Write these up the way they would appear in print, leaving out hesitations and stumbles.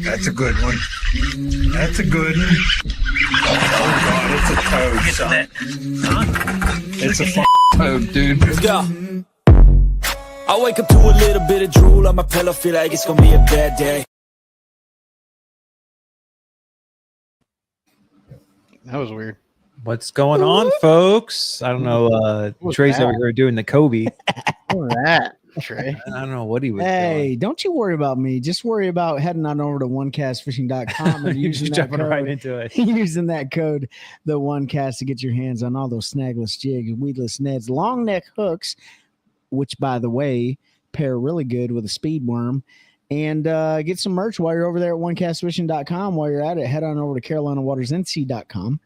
That's a good one. That's a good one. Oh God, it's a toad, son. It's a toad, dude. Let's go. I wake up to a little bit of drool on my pillow, feel like it's gonna be a bad day. That was weird. What's going on, folks? I don't know. Trey's over here doing the Kobe. What was that, Trey? I don't know what he was Hey, doing. don't you worry about me. Just worry about heading on over to onecastfishing.com and You're using just that jumping code, right into it. using that code, the OneCast, to get your hands on all those snagless jigs, weedless nets, long neck hooks, which, by the way, pair really good with a speed worm. And get some merch while you're over there at onecastfishing.com. While you're at it, head on over to carolinawatersnc.com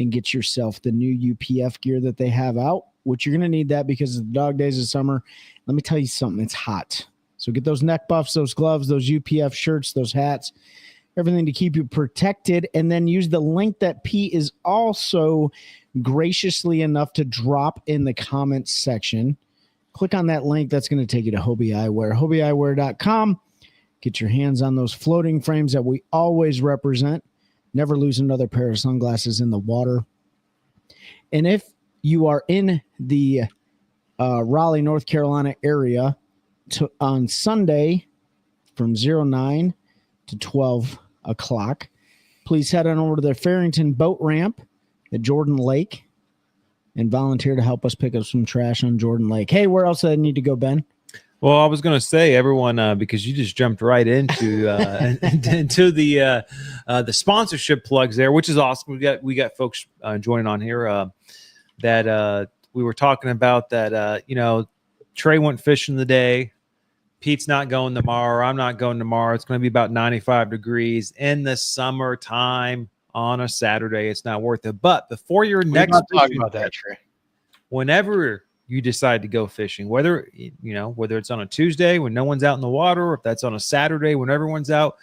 and get yourself the new UPF gear that they have out, which you're going to need that because of the dog days of summer. Let me tell you something. It's hot. So get those neck buffs, those gloves, those UPF shirts, those hats, everything to keep you protected. And then use the link that Pete is also graciously enough to drop in the comments section. Click on that link. That's going to take you to Hobie Eyewear, hobieeyewear.com. Get your hands on those floating frames that we always represent. Never lose another pair of sunglasses in the water. And if you are in the Raleigh, North Carolina area on Sunday from 09 to 12 o'clock, please head on over to the Farrington boat ramp at Jordan Lake and volunteer to help us pick up some trash on Jordan Lake. Hey, where else do I need to go, Ben? Well, I was going to say, everyone, because you just jumped right into into the sponsorship plugs there, which is awesome. We got folks joining on here that we were talking about that. Trey went fishing today. Pete's not going tomorrow. I'm not going tomorrow. It's going to be about 95 degrees in the summertime on a Saturday. It's not worth it. But before your next talking about that, Trey. Whenever you decide to go fishing, whether it's on a Tuesday when no one's out in the water, or if that's on a Saturday when everyone's out,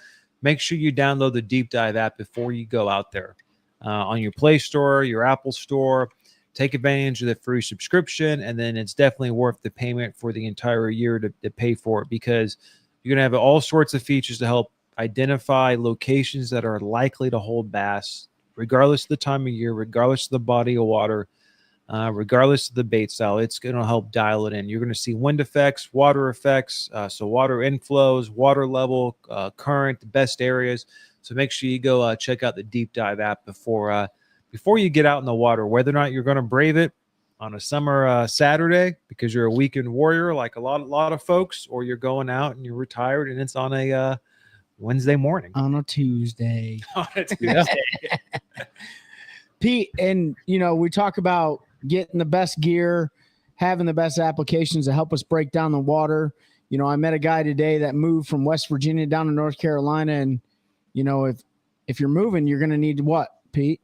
make sure you download the Deep Dive app before you go out there on your Play Store, your Apple Store. Take advantage of the free subscription, and then it's definitely worth the payment for the entire year to pay for it, because you're going to have all sorts of features to help identify locations that are likely to hold bass, regardless of the time of year, regardless of the body of water. Regardless of the bait style, it's going to help dial it in. You're going to see wind effects, water effects, so water inflows, water level, current, the best areas. So make sure you go check out the Deep Dive app before you get out in the water, whether or not you're going to brave it on a summer Saturday because you're a weekend warrior like a lot of folks, or you're going out and you're retired and it's on a Wednesday morning. On a Tuesday. On a Tuesday. Pete, and we talk about getting the best gear, having the best applications to help us break down the water. I met a guy today that moved from West Virginia down to North Carolina, and if you're moving, you're going to need what, Pete?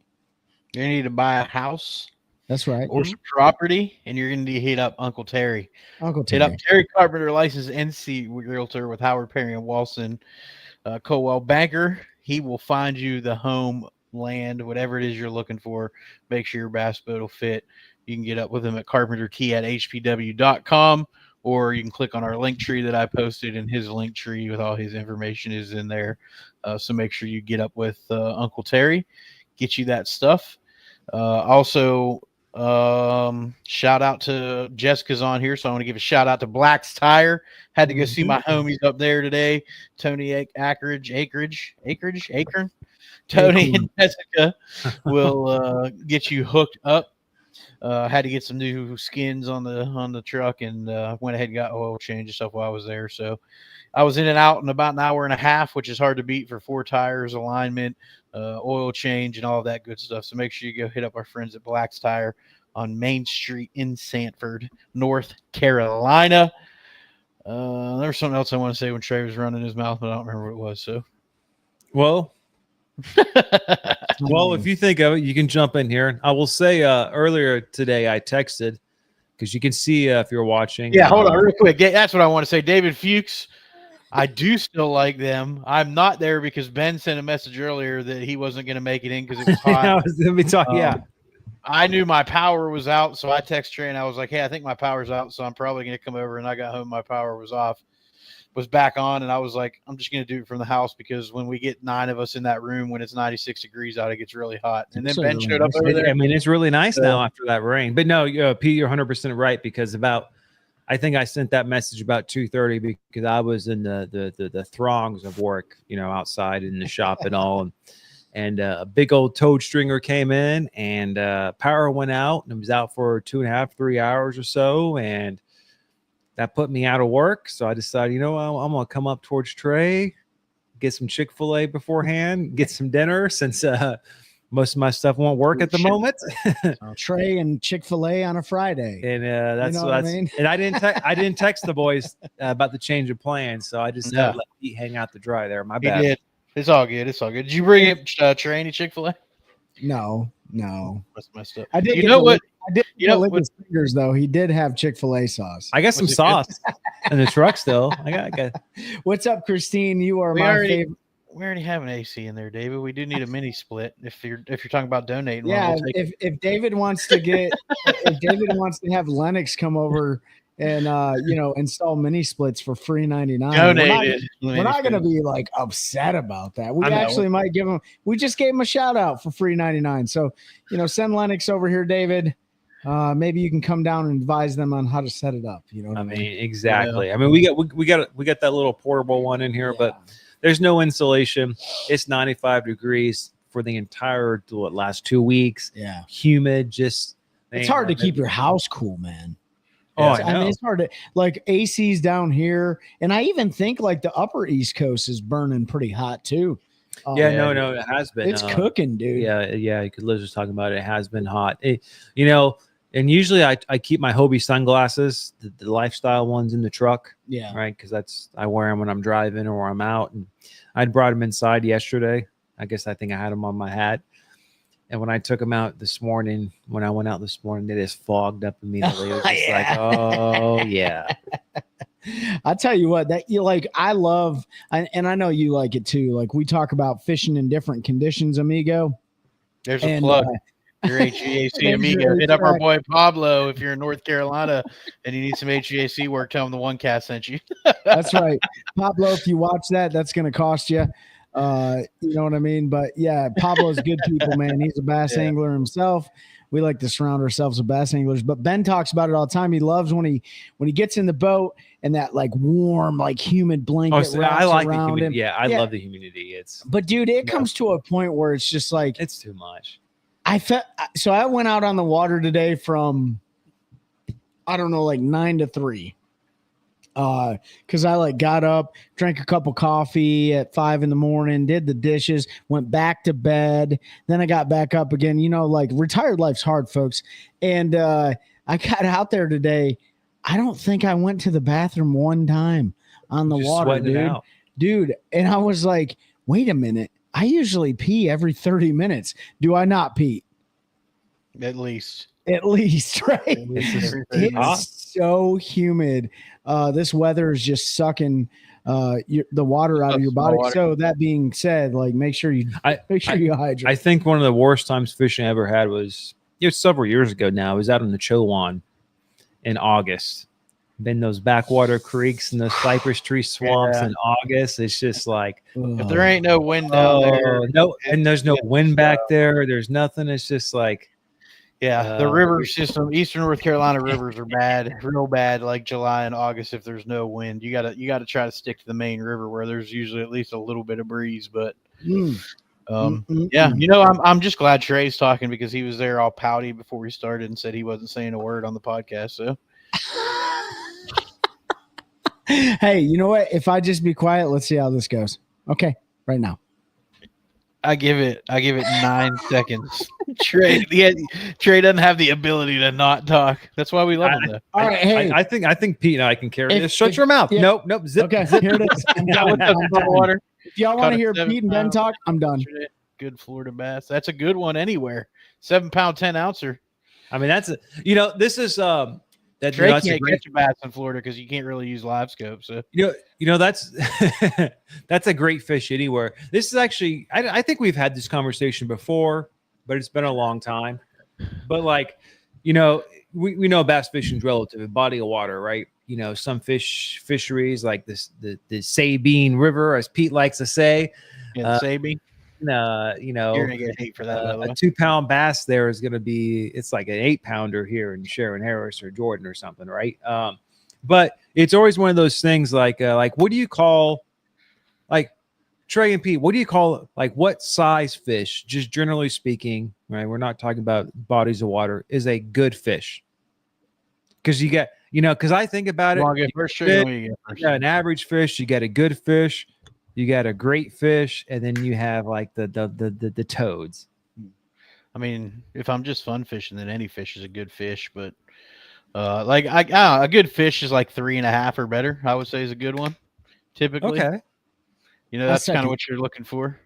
You need to buy a house. That's right. Or some property, and you're going to hit up Uncle Terry. Uncle Terry. Hit up Terry Carpenter, licensed NC realtor with Howard Perry and Walson, Colwell banker. He will find you the home, land, whatever it is you're looking for. Make sure your bass boat will fit. You can get up with him at carpenterkey@hpw.com, or you can click on our link tree that I posted, and his link tree with all his information is in there. So make sure you get up with Uncle Terry, get you that stuff. Also, shout out to Jessica's on here, so I want to give a shout out to Black's Tire. Had to go see my homies up there today, Tony Akron. Tony and Jessica will get you hooked up. Had to get some new skins on the truck, and went ahead and got oil change and stuff while I was there. So I was in and out in about an hour and a half, which is hard to beat for 4 tires, alignment, oil change, and all of that good stuff. So make sure you go hit up our friends at Black's Tire on Main Street in Sanford, North Carolina. There was something else I want to say when Trey was running his mouth, but I don't remember what it was. So, Well, if you think of it, you can jump in here. I will say earlier today I texted because you can see if you're watching. yeah, hold on real quick. That's what I want to say. David Fuchs, I do still like them. I'm not there because Ben sent a message earlier that he wasn't going to make it in because it was hot. Yeah. I knew my power was out, so I texted Trey and I was like, "Hey, I think my power's out, so I'm probably going to come over." And I got home, my power was off, was back on, and I was like, "I'm just going to do it from the house because when we get 9 of us in that room, when it's 96 degrees out, it gets really hot." And then Ben showed up over there. I mean, it's really nice now after that rain. But no, Pete, you're 100% right because I think I sent that message about 2:30 because I was in the throngs of work, outside in the shop and all. And a big old toad stringer came in and power went out and it was out for 2.5, 3 hours or so. And that put me out of work. So I decided, I'm going to come up towards Trey, get some Chick-fil-A beforehand, get some dinner since most of my stuff won't work at the moment. Trey and Chick-fil-A on a Friday. And that's what what I mean? And I didn't text the boys about the change of plans. So I just let Pete hang out to dry there. My bad. He did. It's all good. It's all good. Did you bring up Trey any Chick-fil-A? No. That's messed up. I did. You know what? I did. Lick his fingers though. He did have Chick-fil-A sauce. I got some sauce in the truck still. I got. What's up, Christine? You are my favorite. We already have an AC in there, David. We do need a mini split if you're talking about donating. Yeah, if David wants to get if David wants to have Lennox come over and install mini splits for free $99. Donated. We're not going to be like upset about that. We actually might give him. We just gave him a shout out for free $99. So send Lennox over here, David. Maybe you can come down and advise them on how to set it up. I mean, exactly. Yeah. I mean, we got that little portable one in here, but there's no insulation. It's 95 degrees for the entire last 2 weeks. Yeah, humid. Just it's hard to keep your house cool, man. Oh, I mean, it's hard to AC's down here, and I even think the upper East Coast is burning pretty hot too. No, it has been. It's cooking, dude. Yeah. Liz was talking about it. It has been hot. And usually I keep my Hobie sunglasses, the lifestyle ones, in the truck. Yeah. Right. Because I wear them when I'm driving or I'm out. And I'd brought them inside yesterday. I think I had them on my hat. And when I took them out this morning, they just fogged up immediately. It was just oh yeah. I tell you what, I love, and I know you like it too. We talk about fishing in different conditions, amigo. There's a plug. Your HVAC amigo. Hit up our boy Pablo if you're in North Carolina and you need some HVAC work. Tell him the One Cast sent you. That's right, Pablo. If you watch that's going to cost you. You know what I mean? But yeah, Pablo's good people, man. He's a bass angler himself. We like to surround ourselves with bass anglers, but Ben talks about it all the time. He loves when he gets in the boat and that warm, humid blanket wraps around him. Yeah, I love the humidity. But dude, it comes to a point where it's just it's too much. So I went out on the water today from 9 to 3. Because I got up, drank a cup of coffee at 5 a.m, did the dishes, went back to bed. Then I got back up again. Retired life's hard, folks. And I got out there today. I don't think I went to the bathroom one time on the water, dude. And I was like, wait a minute. I usually pee every 30 minutes. Do I not pee? At least, right? It's so humid. This weather is just sucking the water out of your body. So that being said, make sure you hydrate. I think one of the worst times fishing I ever had was several years ago now. It was out in the Chowan in August. Then those backwater creeks and those cypress tree swamps in August. It's just if there ain't no wind down there, and there's no wind back there. There's nothing. It's just the river system, Eastern North Carolina rivers are bad, real bad. July and August, if there's no wind, you gotta try to stick to the main river where there's usually at least a little bit of breeze. But I'm just glad Trey's talking because he was there all pouty before we started and said he wasn't saying a word on the podcast. So. Hey, you know what? If I just be quiet, let's see how this goes. Okay, right now. I give it 9 seconds. Trey doesn't have the ability to not talk. That's why we love him. Though. All right, hey, I think Pete and I can carry If- this. Shut if- your mouth. yeah. Nope. Zip. okay, Zip. here it is. I'm Yeah, done. what's up, I'm done. water? If y'all Caught want a to hear 7 Pete and Ben pound talk, I'm done. yesterday. Good Florida bass. That's a good one anywhere. 7 pound 10 ouncer. I mean, that's this is that Trey that's a can't great, catch a bass in Florida because you can't really use live scope. So that's that's a great fish anywhere. This is actually I think we've had this conversation before, but it's been a long time. But like, we know bass fishing is relative, a body of water, right? Some fisheries like the Sabine River, as Pete likes to say. yeah, Sabine, You're gonna get hate for that. by the way. a 2-pound bass there is going to be, it's like an 8-pounder here in Sharon Harris or Jordan or something, right? But it's always one of those things like what do you call, like Trey and Pete, what do you call, like what size fish, just generally speaking, right? We're not talking about bodies of water, is a good fish. Because you get, because I think about it, You wanna get first, Trey? You want me to get first? you got an average fish, you got a good fish, you got a great fish, and then you have like the toads. I mean, if I'm just fun fishing, then any fish is a good fish. But a good fish is like 3.5 or better. I would say is a good one. Typically, Okay. That's kind second. of what you're looking for.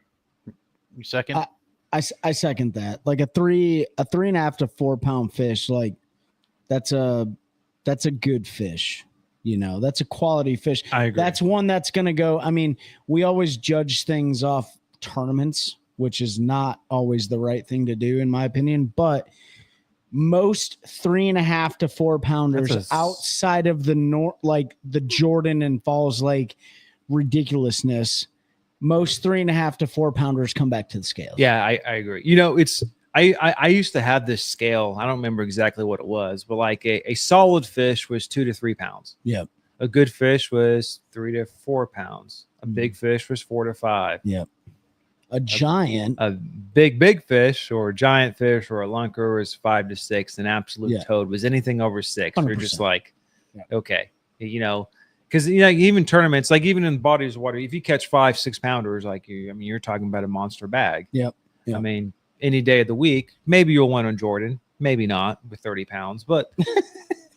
You second? I second that. Like a 3.5 to 4 pound fish, like that's a good fish. That's a quality fish. I agree. That's one that's going to go. I mean, we always judge things off tournaments, which is not always the right thing to do, in my opinion. But most 3.5 to 4 pounders That's a- outside of like the Jordan and Falls Lake ridiculousness, most 3.5 to 4 pounders come back to the scale. Yeah, I agree. It's I used to have this scale. I don't remember exactly what it was, but like a solid fish was 2 to 3 pounds. Yep. A good fish was 3 to 4 pounds. A big fish was 4 to 5. A giant. A big fish or a giant fish or a lunker was 5 to 6. An absolute Yeah. toad was anything over 6. You're just 100%. like, Yeah. okay, because even tournaments, like even in bodies of water, if you catch 5-6 pounders, like you're talking about a monster bag. Yep. I mean, any day of the week, maybe you'll win on Jordan, maybe not with 30 pounds, but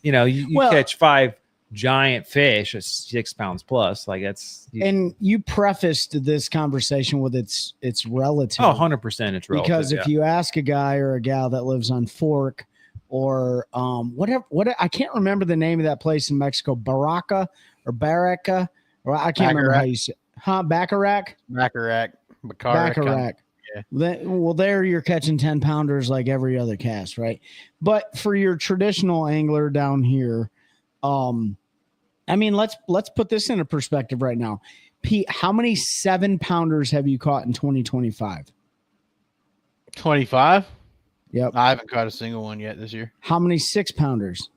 you Well- catch 5 giant fish at 6 pounds plus, like that's And you prefaced this conversation with it's relative. 100% it's relative. Because if you ask a guy or a gal that lives on Fork or whatever, I can't remember the name of that place in Mexico, Baraka, or I can't remember how you say it. Bacharach? Bacharach. Bacharach. Yeah. Well, there you're catching 10 pounders like every other cast, right? But for your traditional angler down here, I mean, let's put this into perspective right now. Pete, how many 7 pounders have you caught in 2025? 25. Yep. I haven't caught a single one yet this year. How many 6 pounders?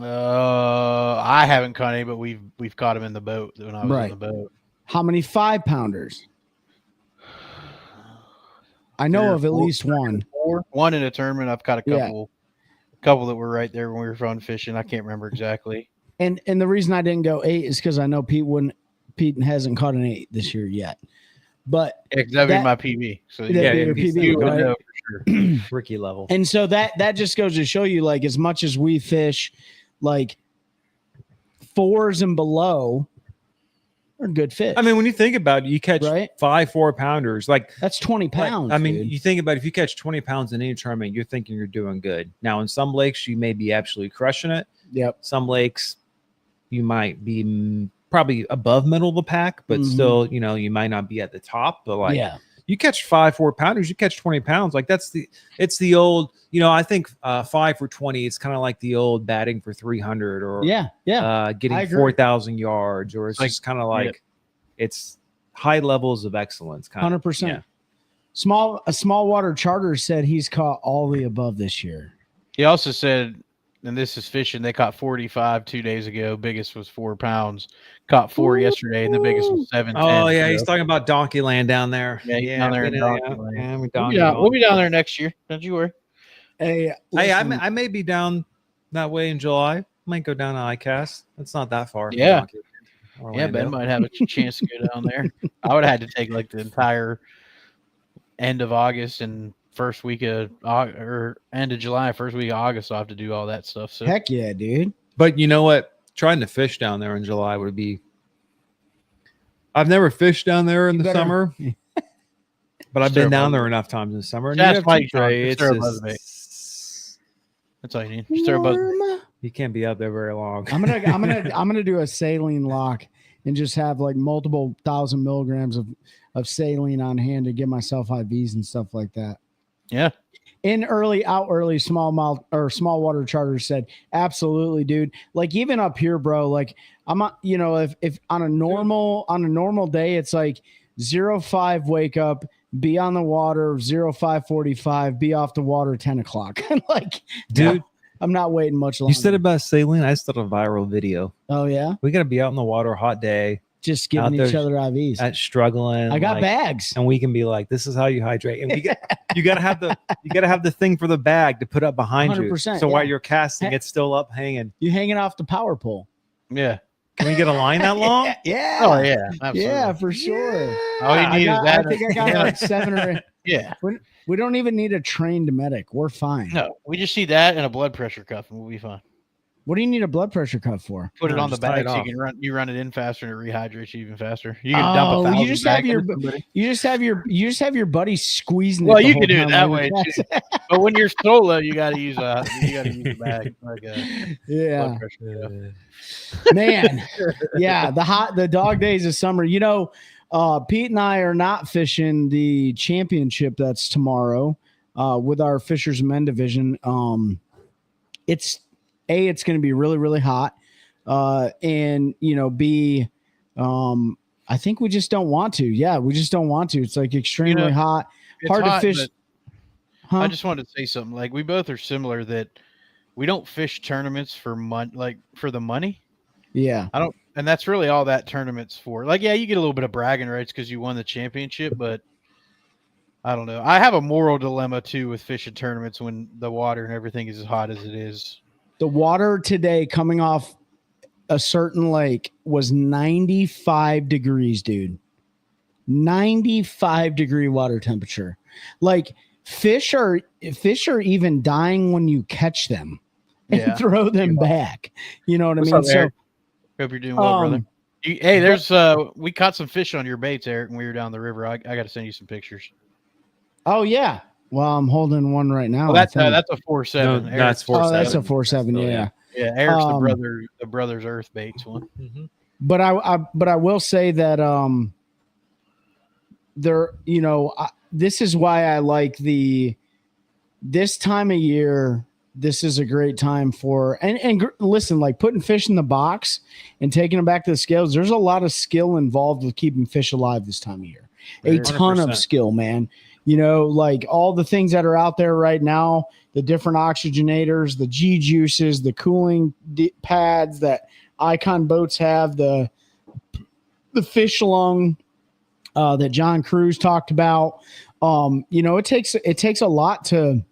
I haven't caught any, but we've caught them in the boat when I was Right. in the boat. How many 5 pounders? I know 3 or of at 4. least one. One in a tournament. I've caught a Yeah. couple that were right there when we were fun fishing. I can't remember exactly. And the reason I didn't go 8 is because I know Pete hasn't caught an 8 this year yet. But Yeah, 'cause that'd That- be my PB. So that'd be your if he's PB, you would right? know for sure. Ricky level. And so that just goes to show you, like, as much as we fish, like 4s and below are good fish. I mean, when you think about it, you catch Right? 5 4-pounders, like that's 20 pounds. I mean, dude. you think about if you catch 20 pounds in any tournament, you're thinking you're doing good. Now, in some lakes, you may be absolutely crushing it. Yep. Some lakes, you might be probably above middle of the pack, but Mhm. still, you might not be at the top. But like, yeah. you catch 5 4-pounders, you catch 20 pounds. Like it's the old, I think 5 for 20, it's kind of like the old batting for 300 or Yeah. Yeah. getting I agree. 4,000 yards, or it's Like- just kind of like it's high levels of excellence. Kind 100%. Yeah. A small water charter said he's caught all the above this year. He also said, and this is fishing, they caught 45 2 days ago. Biggest was 4 pounds. Caught 4 yesterday, and the biggest was 7. Oh yeah, he's talking about Donkey Land down there. Yeah, he's down there in Donkey Land. Yeah, We'll be down there next year. Don't you worry. Hey, Hey, listen, I may be down that way in July. Might go down to ICAST. That's not that far. from Yeah. Donkey Land, Yeah, Ben Orlando. might have a chance to go down there. I would have had to take like the entire end of August and first week of or end of July, first week of August. I'll have to do all that stuff. So Heck yeah, dude. But you know what? Trying to fish down there in July would be. I've never fished down there in You the better- summer, but I've been down there enough times in the summer. And you That's have why to you try- just it's throw a buzzbait. just- that's all you need. Just throw a buzz. Worm. you can't be up there very long. I'm gonna do a saline lock and just have like multiple 1,000 milligrams of saline on hand to give myself IVs and stuff like that. Yeah. In early, out early, small water charters said, absolutely, dude. Like even up here, bro, like I'm not, if on a normal day, it's like 05 wake up, be on the water, 05:45, be off the water 10 o'clock. Like, Dude, I'm not waiting much longer. you said about saline. I just did a viral video. Oh yeah. We got to be out in the water, hot day, Just giving Out each there other IVs. at struggling. I got like, bags. and we can be like, "This is how you hydrate." And you gotta have the thing for the bag to put up behind you. 100%, So while yeah. you're casting, it's still up hanging. You hanging off the power pole. Yeah. Can we get a line that long? Yeah. Oh yeah. Absolutely. Yeah, for sure. All you need is that. I think I got Yeah. like 7 or 8. Yeah. We don't even need a trained medic. We're fine. No, we just need that and a blood pressure cuff, and we'll be fine. What do you need a blood pressure cuff for? Put it No, on the just tie bag it so you off. can run it in faster and it rehydrates you even faster. You can dump Oh, a 1,000 you just have bags your- into somebody. You just have your buddy squeezing. Well, it the you whole can do it time that while way you're too. passing. But when you're solo, you gotta use a bag like a Yeah, blood pressure cuff. man. Yeah, the dog days of summer. Pete and I are not fishing the championship that's tomorrow with our Fishers Men division. It's going to be really, really hot. And B, I think we just don't want to. Yeah, we just don't want to. It's like extremely hot. It's Hard hot, to fish. but Huh? I just wanted to say something. Like we both are similar that we don't fish tournaments for for the money. Yeah. And that's really all that tournament's for. Like, yeah, you get a little bit of bragging rights because you won the championship, but I don't know. I have a moral dilemma too with fishing tournaments when the water and everything is as hot as it is. The water today coming off a certain lake was 95 degrees, dude. 95-degree water temperature. Like fish are even dying when you catch them and Yeah. throw them back. You know what What's I mean? up, Eric? Hope you're doing well, brother. Hey, there's we caught some fish on your baits, Eric, when we were down the river. I got to send you some pictures. Oh yeah. Well, I'm holding one right now. Well, I that's think. a 4.7. No, Eric's- that's 4.7. Oh, that's a 4.7. Oh, Yeah. Yeah, Eric's Um, the brother's Earth baits one. But I will say that this is why I like this time of year. This is a great time for listen, like putting fish in the box and taking them back to the scales. There's a lot of skill involved with keeping fish alive this time of year. A ton of 100%. skill, man. Like all the things that are out there right now, the different oxygenators, the G juices, the cooling pads that Icon boats have, the fish lung that John Cruz talked about. It takes a lot to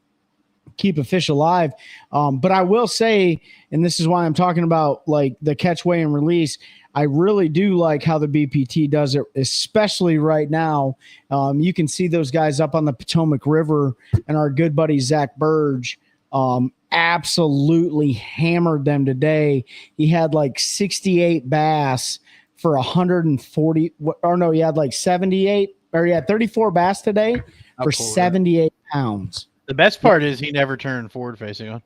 keep a fish alive. But I will say, and this is why I'm talking about like the catch, weigh, and release. I really do like how the BPT does it, especially right now. You can see those guys up on the Potomac River, and our good buddy Zach Burge absolutely hammered them today. He had like 68 bass for 140, or no, he had like 78, or he had 34 bass today How for cool is that? 78 pounds. The best part is he never turned forward facing on.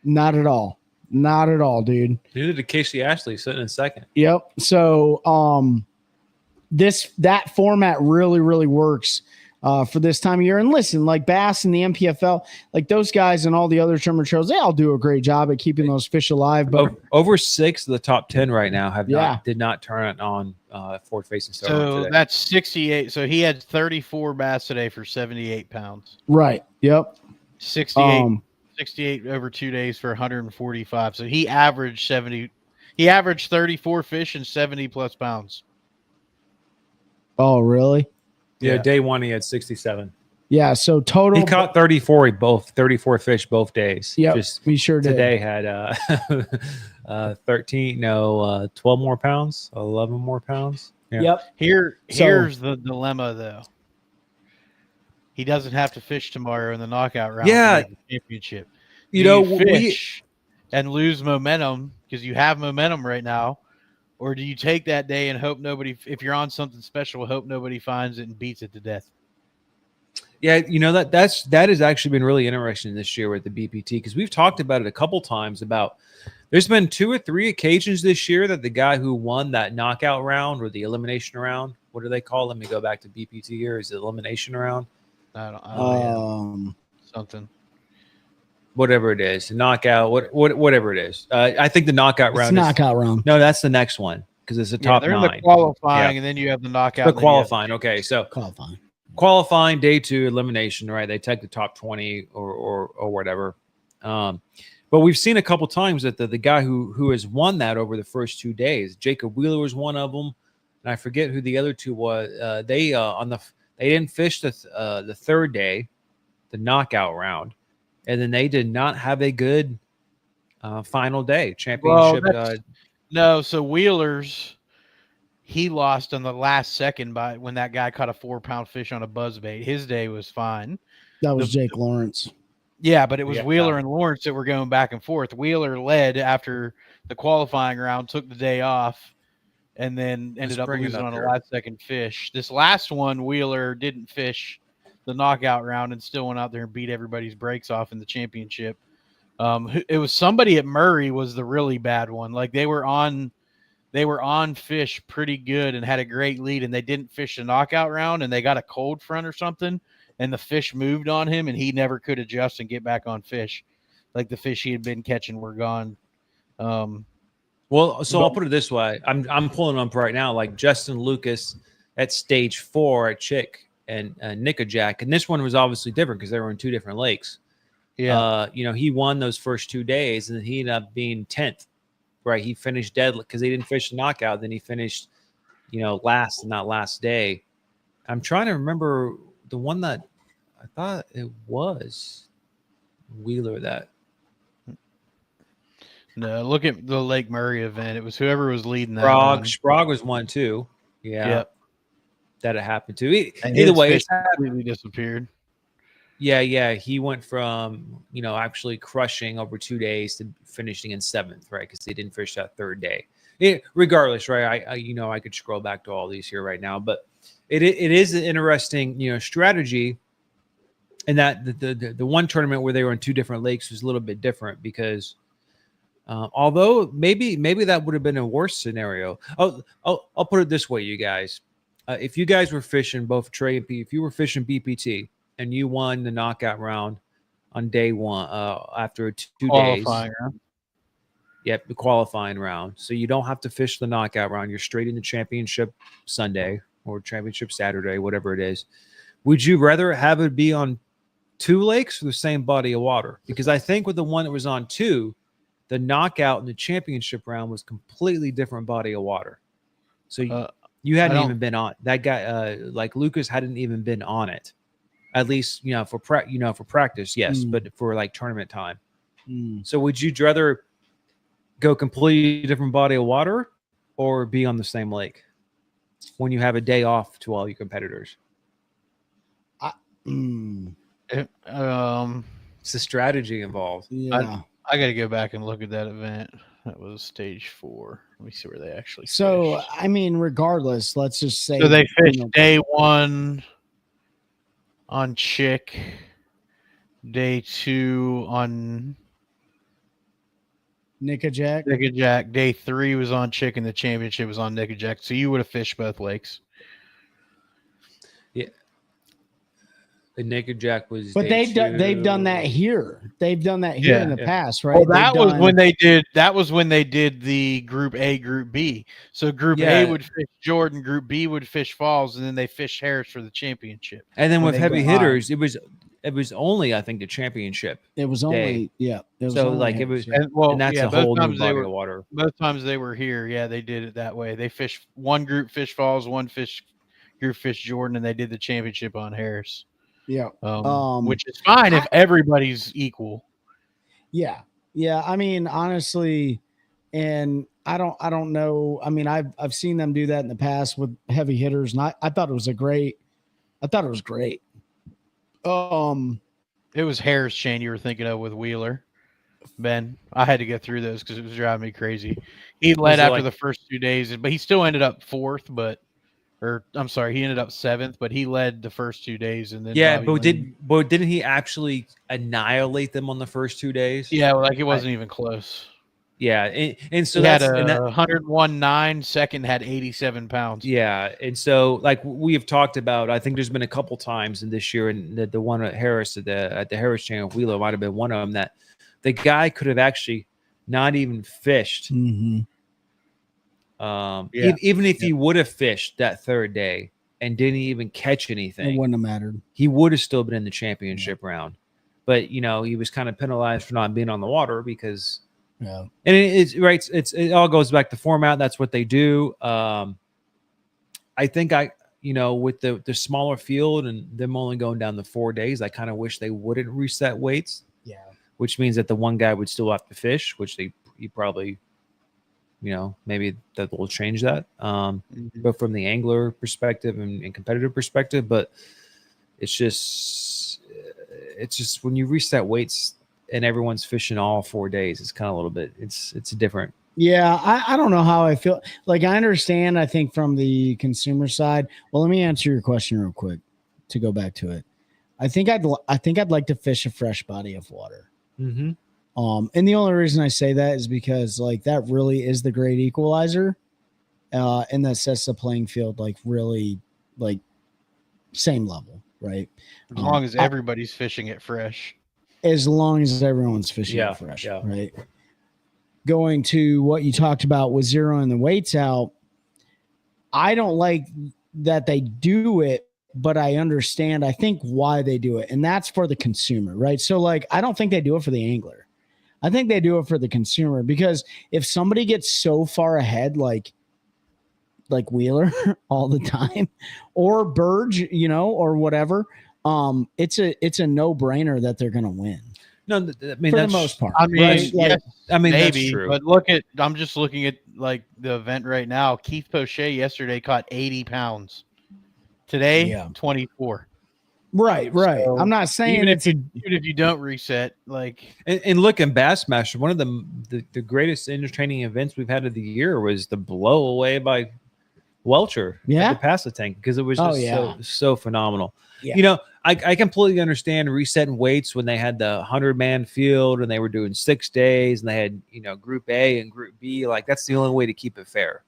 Not at all. Not at all, dude. Neither did Casey Ashley sitting in second. Yep. So that format really, really works for this time of year. And listen, like Bass and the MPFL, like those guys and all the other tournament shows, they all do a great job at keeping those fish alive. But Over 6 of the top 10 right now Yeah. did not turn it on forward facing. So that's 68. So he had 34 bass today for 78 pounds. right. Yep. 68 68 over 2 days for 145. So he averaged 70. He averaged 34 fish and 70 plus pounds. Oh, really? yeah, yeah. day 1 he had 67. Yeah. So total. He caught 34 fish both days. Yep. Just We sure did. today had 12 more pounds, 11 more pounds. Yeah. Yep. Here's the dilemma though. he doesn't have to fish tomorrow in the knockout round Yeah. to make the championship. You Do know, you fish and lose momentum because you have momentum right now, or do you take that day and hope nobody, if you're on something special, hope nobody finds it and beats it to death? Yeah, you know that has actually been really interesting this year with the BPT, because we've talked about it a couple times. About there's been 2 or 3 occasions this year that the guy who won that knockout round or the elimination round, what do they call it? Let me go back to BPT here. Is it elimination round? I don't something. Whatever it is, knockout, whatever it is. I think the knockout round. Knockout round. No, that's the next one because it's the top they're 9. in the qualifying, Yeah. and then you have the knockout. The and then you have- qualifying. Okay, so Qualifying. qualifying day 2 elimination, right? They take the top 20 or whatever. But we've seen a couple times that the guy who has won that over the first 2 days, Jacob Wheeler was one of them, and I forget who the other 2 was. They didn't fish the third day, the knockout round, and then they did not have a good final day championship. No, so Wheeler's, he lost on the last second by when that guy caught a 4-pound fish on a buzzbait. His day was fine. That was Jake Lawrence. Yeah, but it was Yeah. Wheeler and Lawrence that were going back and forth. Wheeler led after the qualifying round, took the day off, and then ended up bring it losing up on here. a last second fish. This last one, Wheeler didn't fish the knockout round and still went out there and beat everybody's brakes off in the championship. It was somebody at Murray was the really bad one. Like they were on fish pretty good and had a great lead, and they didn't fish the knockout round, and they got a cold front or something, and the fish moved on him, and he never could adjust and get back on fish. Like the fish he had been catching were gone. Well, so I'll put it this way. I'm pulling up right now, like Justin Lucas at stage 4 at Chick and Nickajack. And this one was obviously different because they were in 2 different lakes. Yeah. He won those first 2 days, and he ended up being 10th. Right. He finished dead because he didn't fish the knockout. Then he finished, last in that last day. I'm trying to remember the one that I thought it was Wheeler that. No, look at the Lake Murray event. It was whoever was leading that one. Sprague was one too. Yeah. Yep. That it happened to. And Either his way, fish completely disappeared. Yeah. He went from, actually crushing over 2 days to finishing in 7th, right? Because they didn't fish that third day. Regardless, right? I could scroll back to all these here right now, but it is an interesting, strategy. And that the one tournament where they were in 2 different lakes was a little bit different because although maybe that would have been a worse scenario. I'll put it this way, you guys. If you guys were fishing both Trey and P, if you were fishing BPT and you won the knockout round on day 1 after 2 days. Round. Yep, the qualifying round. So you don't have to fish the knockout round. You're straight into championship Sunday or championship Saturday, whatever it is. Would you rather have it be on 2 lakes or the same body of water? Because I think with the one that was on 2, the knockout and the championship round was completely different body of water. So you hadn't even been on that guy. Like Lucas hadn't even been on it. At least, for practice, yes, but for like tournament time. So would you rather go completely different body of water or be on the same lake when you have a day off to all your competitors? It's a strategy involved. Yeah. I got to go back and look at that event. That was stage 4. Let me see where they actually So, fished. I mean, regardless, let's just say. So they fished day 1 on Chick, day 2 on Nickajack. day 3 was on Chick, and the championship was on Nickajack. So you would have fished both lakes. Yeah. The Nickajack was. But they've done that here. They've done that here in the past, right? Well, that was when they did. That was when they did the Group A, Group B. So Group A would fish Jordan, Group B would fish Falls, and then they fished Harris for the championship. And then with heavy hitters, it was only, I think, the championship. It was only It was so only like it was, and that's a whole new body of water. Both times they were here, they did it that way. They fished one group fish Falls, one group fish Jordan, and they did the championship on Harris. Yeah. Which is fine if everybody's equal. Yeah. Yeah. I mean, honestly, and I don't know. I mean, I've seen them do that in the past with heavy hitters, and I thought it was great. It was Harris chain you were thinking of with Wheeler, Ben. I had to get through those because it was driving me crazy. He led it after like- the first 2 days, but he still ended up fourth. I'm sorry, he ended up seventh, but he led the first 2 days, and then Yeah, Bobby but didn't he actually annihilate them on the first 2 days? yeah, like it wasn't even close. Yeah, and so He had that's a and that, 101.9. Second had 87 pounds. yeah, and so like we have talked about, I think there's been a couple times in this year, and the one at Harris at the Harris channel, Wheeler might have been one of them, that the guy could have actually not even fished. Mm-hmm. Even if he would have fished that third day and didn't even catch It anything, wouldn't have mattered. he would have still been in the championship round. But he was kind of penalized for not being on the water because. Yeah. And it's right. It all goes back to format. That's what they do. I think with the smaller field and them only going down the 4 days, I kind of wish they wouldn't reset weights. Yeah. Which means that the one guy would still have to fish, which he probably, maybe that will change that. But from the angler perspective and competitive perspective, but it's just when you reset weights and everyone's fishing all 4 days, it's kind of a little bit, it's different. Yeah, I don't know how I feel. Like, I understand, I think, from the consumer side. Well, let me answer your question real quick to go back to it. I think I'd like to fish a fresh body of water. Mm-hmm. And the only reason I say that is because, like, that really is the great equalizer. And that sets the playing field, like, really, like, same level, right? As long as everybody's fishing it fresh. As long as everyone's fishing it fresh, right? Going to what you talked about with zeroing the weights out, I don't like that they do it, but I understand, I think, why they do it. And that's for the consumer, right? So, like, I don't think they do it for the angler. I think they do it for the consumer, because if somebody gets so far ahead, like Wheeler all the time, or Burge, or whatever, it's a no-brainer that they're going to win. No, I mean, for that's the most part. I mean, right? yes, I mean, maybe, that's true. but I'm just looking at like the event right now. Keith Pochet yesterday caught 80 pounds. Today, 24. Right. So I'm not saying even it's even if you don't reset, like, and look, in Bassmaster, one of the greatest entertaining events we've had of the year was the blow away by Welcher at the Passatank, because it was just so phenomenal. Yeah. I completely understand resetting weights when they had the 100-man field and they were doing 6 days and they had, Group A and Group B. Like, that's the only way to keep it fair,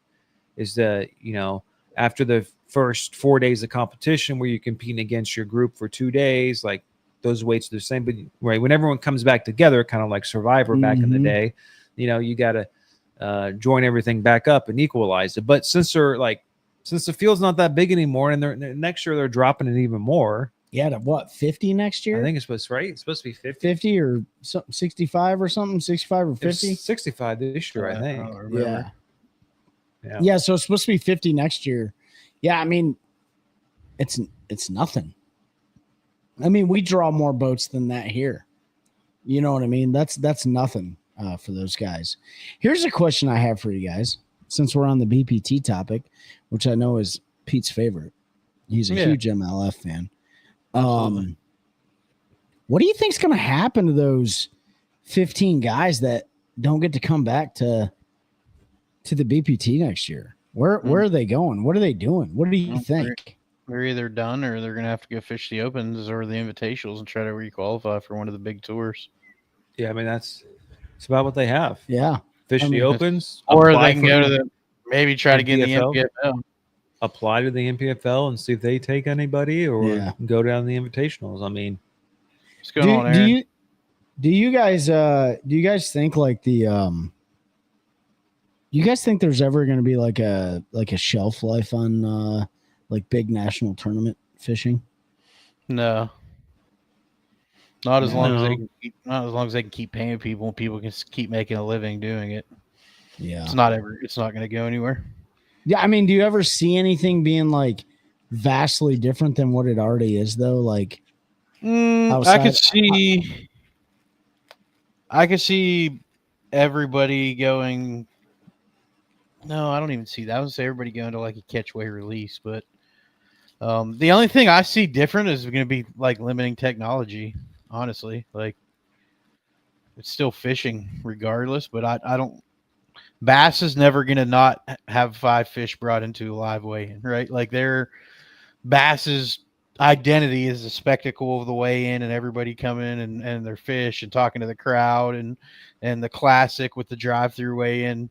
is after the first 4 days of competition where you're competing against your group for 2 days, like, those weights are the same. But right when everyone comes back together, kind of like Survivor back in the day, you got to join everything back up and equalize it. But since the field's not that big anymore, and next year they're dropping it even more. Yeah, to what, 50 next year? I think it's supposed to be 50. 50 or something, 65 or something, 65 or 50? It's 65 this year, I think. Yeah, so it's supposed to be 50 next year. Yeah, I mean, it's nothing. I mean, we draw more boats than that here. You know what I mean? That's nothing for those guys. Here's a question I have for you guys, since we're on the BPT topic, which I know is Pete's favorite. He's a huge MLF fan. What do you think's going to happen to those 15 guys that don't get to come back to the BPT next year? Where are they going? What are they doing? What do you think? They're either done or they're going to have to go fish the Opens or the Invitationals and try to requalify for one of the big tours. Yeah, I mean, it's about what they have. Yeah. Fish the Opens. Or they can go to maybe try to get in the NPFL. NPFL. Apply to the NPFL and see if they take anybody, or go down the Invitationals. I mean, what's going on, Aaron? Do you guys think like you guys think there's ever going to be like a shelf life on like big national tournament fishing? No. Not as long as they can keep paying people and people can keep making a living doing it. Yeah. It's not going to go anywhere. Yeah, I mean, do you ever see anything being like vastly different than what it already is, though? Like, I could see everybody going. No, I don't even see that. I would say everybody going to like a catch weight release, but The only thing I see different is going to be like limiting technology. Honestly, like it's still fishing regardless, but I don't. Bass is never going to not have 5 fish brought into a live weigh-in, right? Like their Bass's identity is the spectacle of the weigh-in and everybody coming and their fish and talking to the crowd and the classic with the drive-through weigh-in.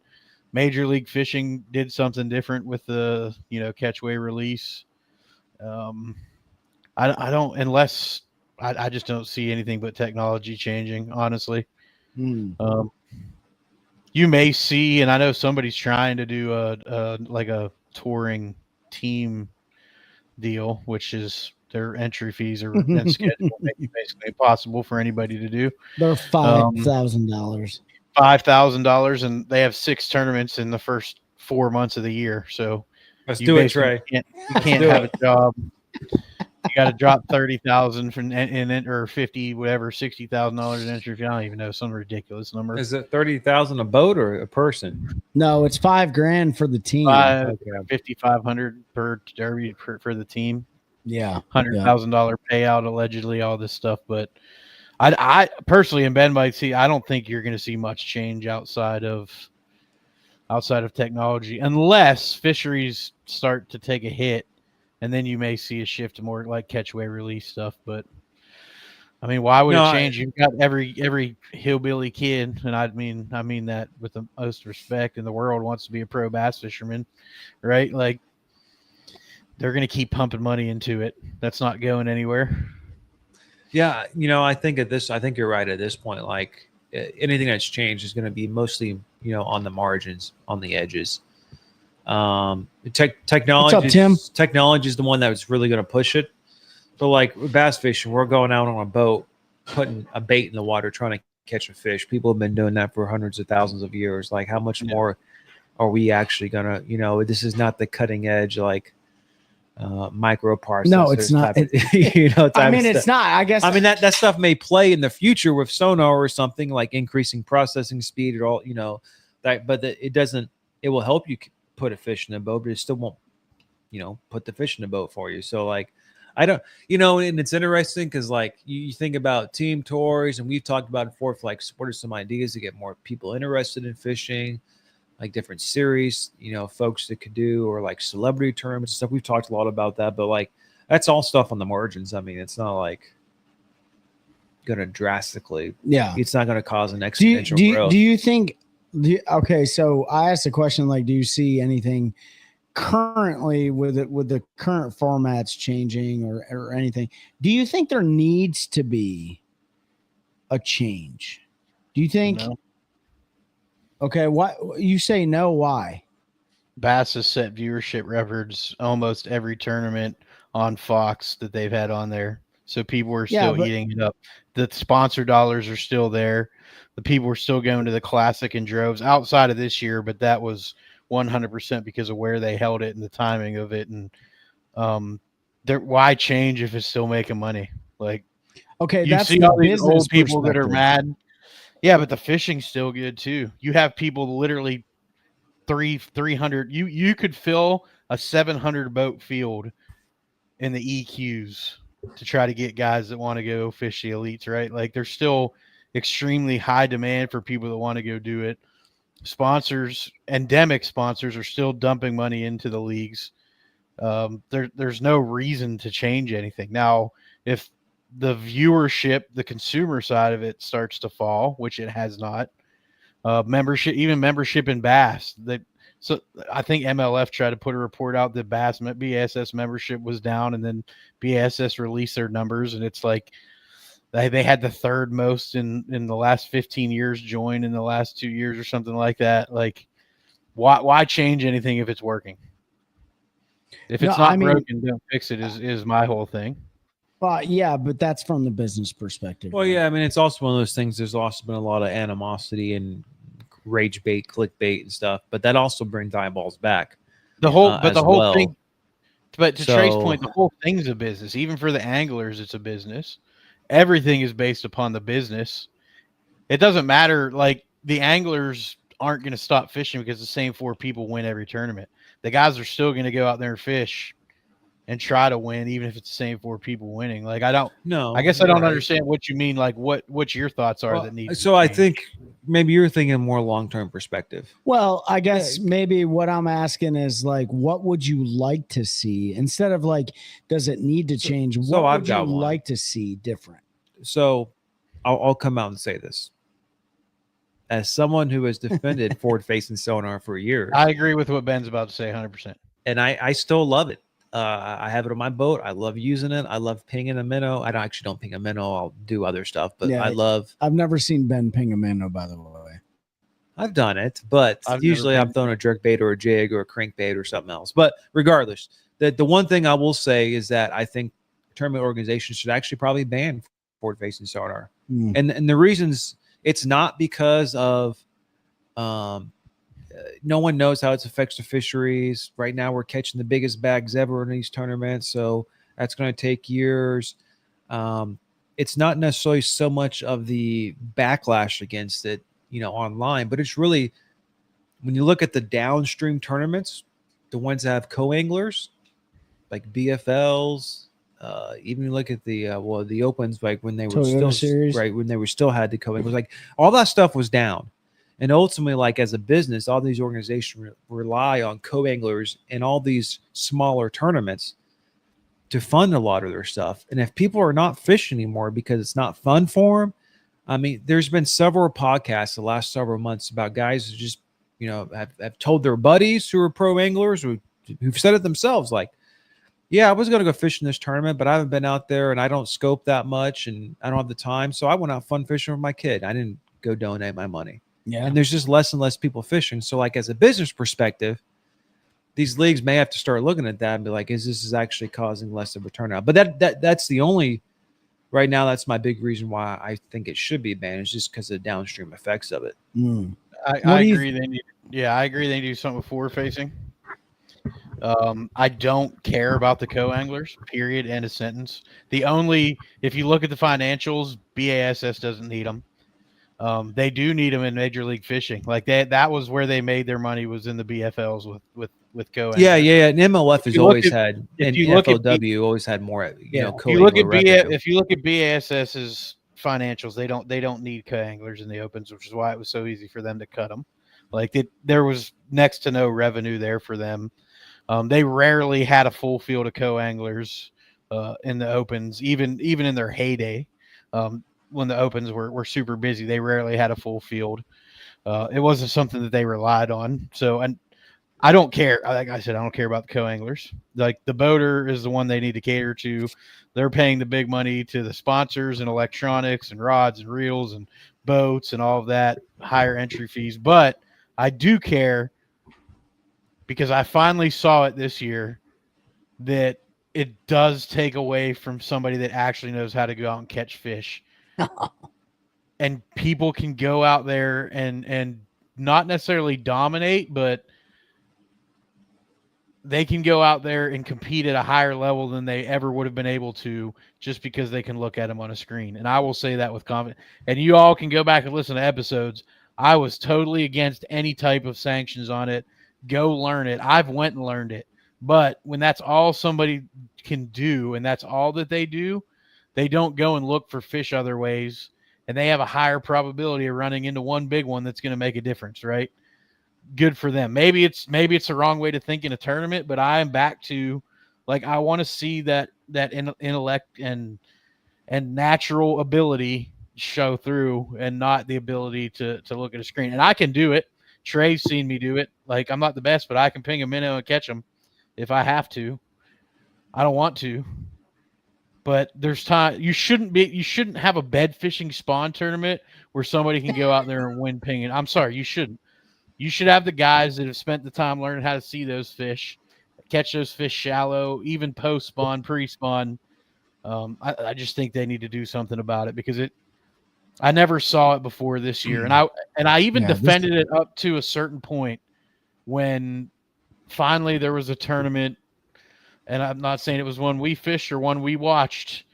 Major League Fishing did something different with the catch weigh release. I don't unless I just don't see anything but technology changing, honestly. You may see, and I know somebody's trying to do a touring team deal, which is their entry fees are and schedule make it basically impossible for anybody to do. They're $5,000. $5,000, and they have 6 tournaments in the first 4 months of the year. So Let's do it, Trey. You can't have a job. You got to drop 30,000 from in or 50, whatever, $60,000 in entry fee. I don't even know, some ridiculous number. Is it 30,000 a boat or a person? No, it's $5,000 for the team. 5,500 per derby for the team. Yeah, $100,000 payout allegedly, all this stuff. But I personally, and Ben might see, I don't think you're going to see much change outside of technology, unless fisheries start to take a hit. And then you may see a shift to more like catch weigh release stuff. But I mean, why would it change? You've got every hillbilly kid, and I mean that with the most respect in the world, wants to be a pro bass fisherman, right? Like they're going to keep pumping money into it. That's not going anywhere. Yeah, I think you're right at this point. Like anything that's changed is going to be mostly on the margins, on the edges. Technology. What's up, Tim? Technology is the one that's really going to push it. But like with bass fishing, we're going out on a boat, putting a bait in the water, trying to catch a fish. People have been doing that for hundreds of thousands of years. Like, how much more are we actually gonna? This is not the cutting edge like microparsecs. No, it's not. I mean, it's not. I guess. I mean that stuff may play in the future with sonar or something like increasing processing speed or all. It doesn't. It will help you put a fish in the boat, but it still won't, put the fish in the boat for you. So like, I don't, and it's interesting because like you think about team tours, and we've talked about it before, like what are some ideas to get more people interested in fishing, like different series, folks that could do, or like celebrity tournaments and stuff. We've talked a lot about that, but like that's all stuff on the margins. I mean, it's not like gonna drastically, it's not gonna cause an exponential growth. Do you think? Okay, so I asked the question, like, do you see anything currently with the current formats changing or anything? Do you think there needs to be a change? Do you think? No. Okay, why you say no? Why? Bass has set viewership records almost every tournament on Fox that they've had on there, so people are still eating it up. The sponsor dollars are still there. The people were still going to the Classic in droves outside of this year, but that was 100% because of where they held it and the timing of it. And why change if it's still making money? Like, okay, you that's see all these old people that are mad. Yeah, but the fishing's still good too. You have people literally 300. You could fill a 700 boat field in the EQs to try to get guys that want to go fish the elites, right? Like there's still extremely high demand for people that want to go do it. Sponsors, endemic sponsors, are still dumping money into the leagues. There's no reason to change anything. Now, if the viewership, the consumer side of it starts to fall, which it has not, membership in bass, so I think MLF tried to put a report out that BASS membership was down, and then BASS released their numbers, and it's like they had the third most in the last 15 years join in the last 2 years or something like that. Like, why change anything if it's working? If it's not broken, don't fix it is my whole thing. Well, yeah, but that's from the business perspective. Well, yeah, I mean, it's also one of those things. There's also been a lot of animosity and rage bait, clickbait and stuff, but that also brings eyeballs back. The whole thing. But to Trey's point, the whole thing's a business. Even for the anglers, it's a business. Everything is based upon the business. It doesn't matter. Like, the anglers aren't going to stop fishing because the same 4 people win every tournament. The guys are still going to go out there and fish and try to win, even if it's the same 4 people winning. Like, I guess I you're don't right. understand what you mean. Like, what your thoughts are Well, that need. so I think maybe you're thinking more long-term perspective. Well, I guess maybe what I'm asking is like, what would you like to see instead of like, does it need to change? What I've would you got one. like to see different? So I'll come out and say this. As someone who has defended forward-facing sonar for years, I agree with what Ben's about to say 100%. and I still love it. I have it on my boat. I love using it. I love pinging a minnow. I don't ping a minnow. I'll do other stuff, but Yeah, I've never seen Ben ping a minnow, by the way. done it, but usually I'm throwing a jerk bait or a jig or a crankbait or something else. But regardless, the one thing I will say is that I think tournament organizations should actually probably ban forward-facing sonar. And the reasons, it's not because of no one knows how it affects the fisheries. Right now, we're catching the biggest bags ever in these tournaments, so that's going to take years. It's not necessarily so much of the backlash against it, online, but it's really, when you look at the downstream tournaments, the ones that have co-anglers, like BFLs, even you look at the the opens, like when they were Toyota still series. right, when they were still had the co-anglers, like all that stuff was down. And ultimately, like as a business, all these organizations rely on co-anglers in all these smaller tournaments to fund a lot of their stuff. And if people are not fishing anymore because it's not fun for them, I mean, there's been several podcasts the last several months about guys who just, have told their buddies who are pro anglers who've said it themselves, like, yeah, I was going to go fish in this tournament, but I haven't been out there and I don't scope that much and I don't have the time. So I went out fun fishing with my kid. I didn't go donate my money. Yeah. And there's just less and less people fishing. So like as a business perspective, these leagues may have to start looking at that and be like, is this actually causing less of a turnout? But that's the only, right now, that's my big reason why I think it should be banned, is just because of the downstream effects of it. I agree. I agree. They need to do something with forward facing. I don't care about the co-anglers, period, end of sentence. If you look at the financials, BASS doesn't need them. They do need them in Major League Fishing. Like that was where they made their money, was in the BFLs with co-anglers. Yeah. And MLF has always had, and FLW always had more, if you look at BASS's financials, they don't need co-anglers in the opens, which is why it was so easy for them to cut them. Like there was next to no revenue there for them. They rarely had a full field of co-anglers in the opens, even in their heyday. When the opens were super busy, they rarely had a full field. It wasn't something that they relied on. So, and I don't care. Like I said, I don't care about the co-anglers. Like the boater is the one they need to cater to. They're paying the big money to the sponsors and electronics and rods and reels and boats and all of that, higher entry fees. But I do care, because I finally saw it this year, that it does take away from somebody that actually knows how to go out and catch fish. And people can go out there and not necessarily dominate, but they can go out there and compete at a higher level than they ever would have been able to, just because they can look at them on a screen. And I will say that with confidence. And you all can go back and listen to episodes. I was totally against any type of sanctions on it. Go learn it. I've went and learned it. But when that's all somebody can do and that's all that they do, they don't go and look for fish other ways, and they have a higher probability of running into one big one that's going to make a difference, right? Good for them. Maybe it's the wrong way to think in a tournament, but I am back to, like, I want to see that intellect and natural ability show through, and not the ability to look at a screen. And I can do it. Trey's seen me do it. Like, I'm not the best, but I can ping a minnow and catch them if I have to. I don't want to. But there's time. You shouldn't have a bed fishing spawn tournament where somebody can go out there and win pinging. I'm sorry, you shouldn't. You should have the guys that have spent the time learning how to see those fish, catch those fish shallow, even post spawn, pre-spawn. I just think they need to do something about it, because I never saw it before this year. And I even defended it up to a certain point when finally there was a tournament. And I'm not saying it was one we fished or one we watched,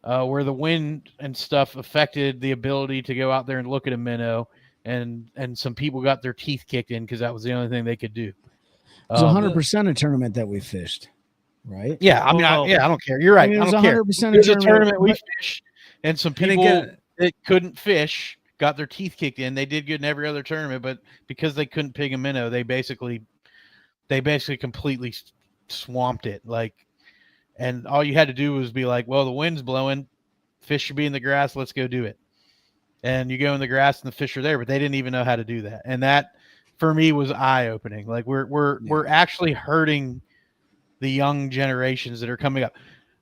where the wind and stuff affected the ability to go out there and look at a minnow, and some people got their teeth kicked in because that was the only thing they could do. It was 100% a tournament that we fished. right? Yeah, I mean, Well, I don't care. You're right. I mean, I it was don't care. 100% There's a tournament we fish, and some And people again, that couldn't fish got their teeth kicked in. They did good in every other tournament, but because they couldn't pig a minnow, they basically completely swamped it. Like, and all you had to do was be like, well, the wind's blowing, fish should be in the grass, let's go do it. And you go in the grass and the fish are there, but they didn't even know how to do that. And that for me was eye opening. Like we're actually hurting the young generations that are coming up.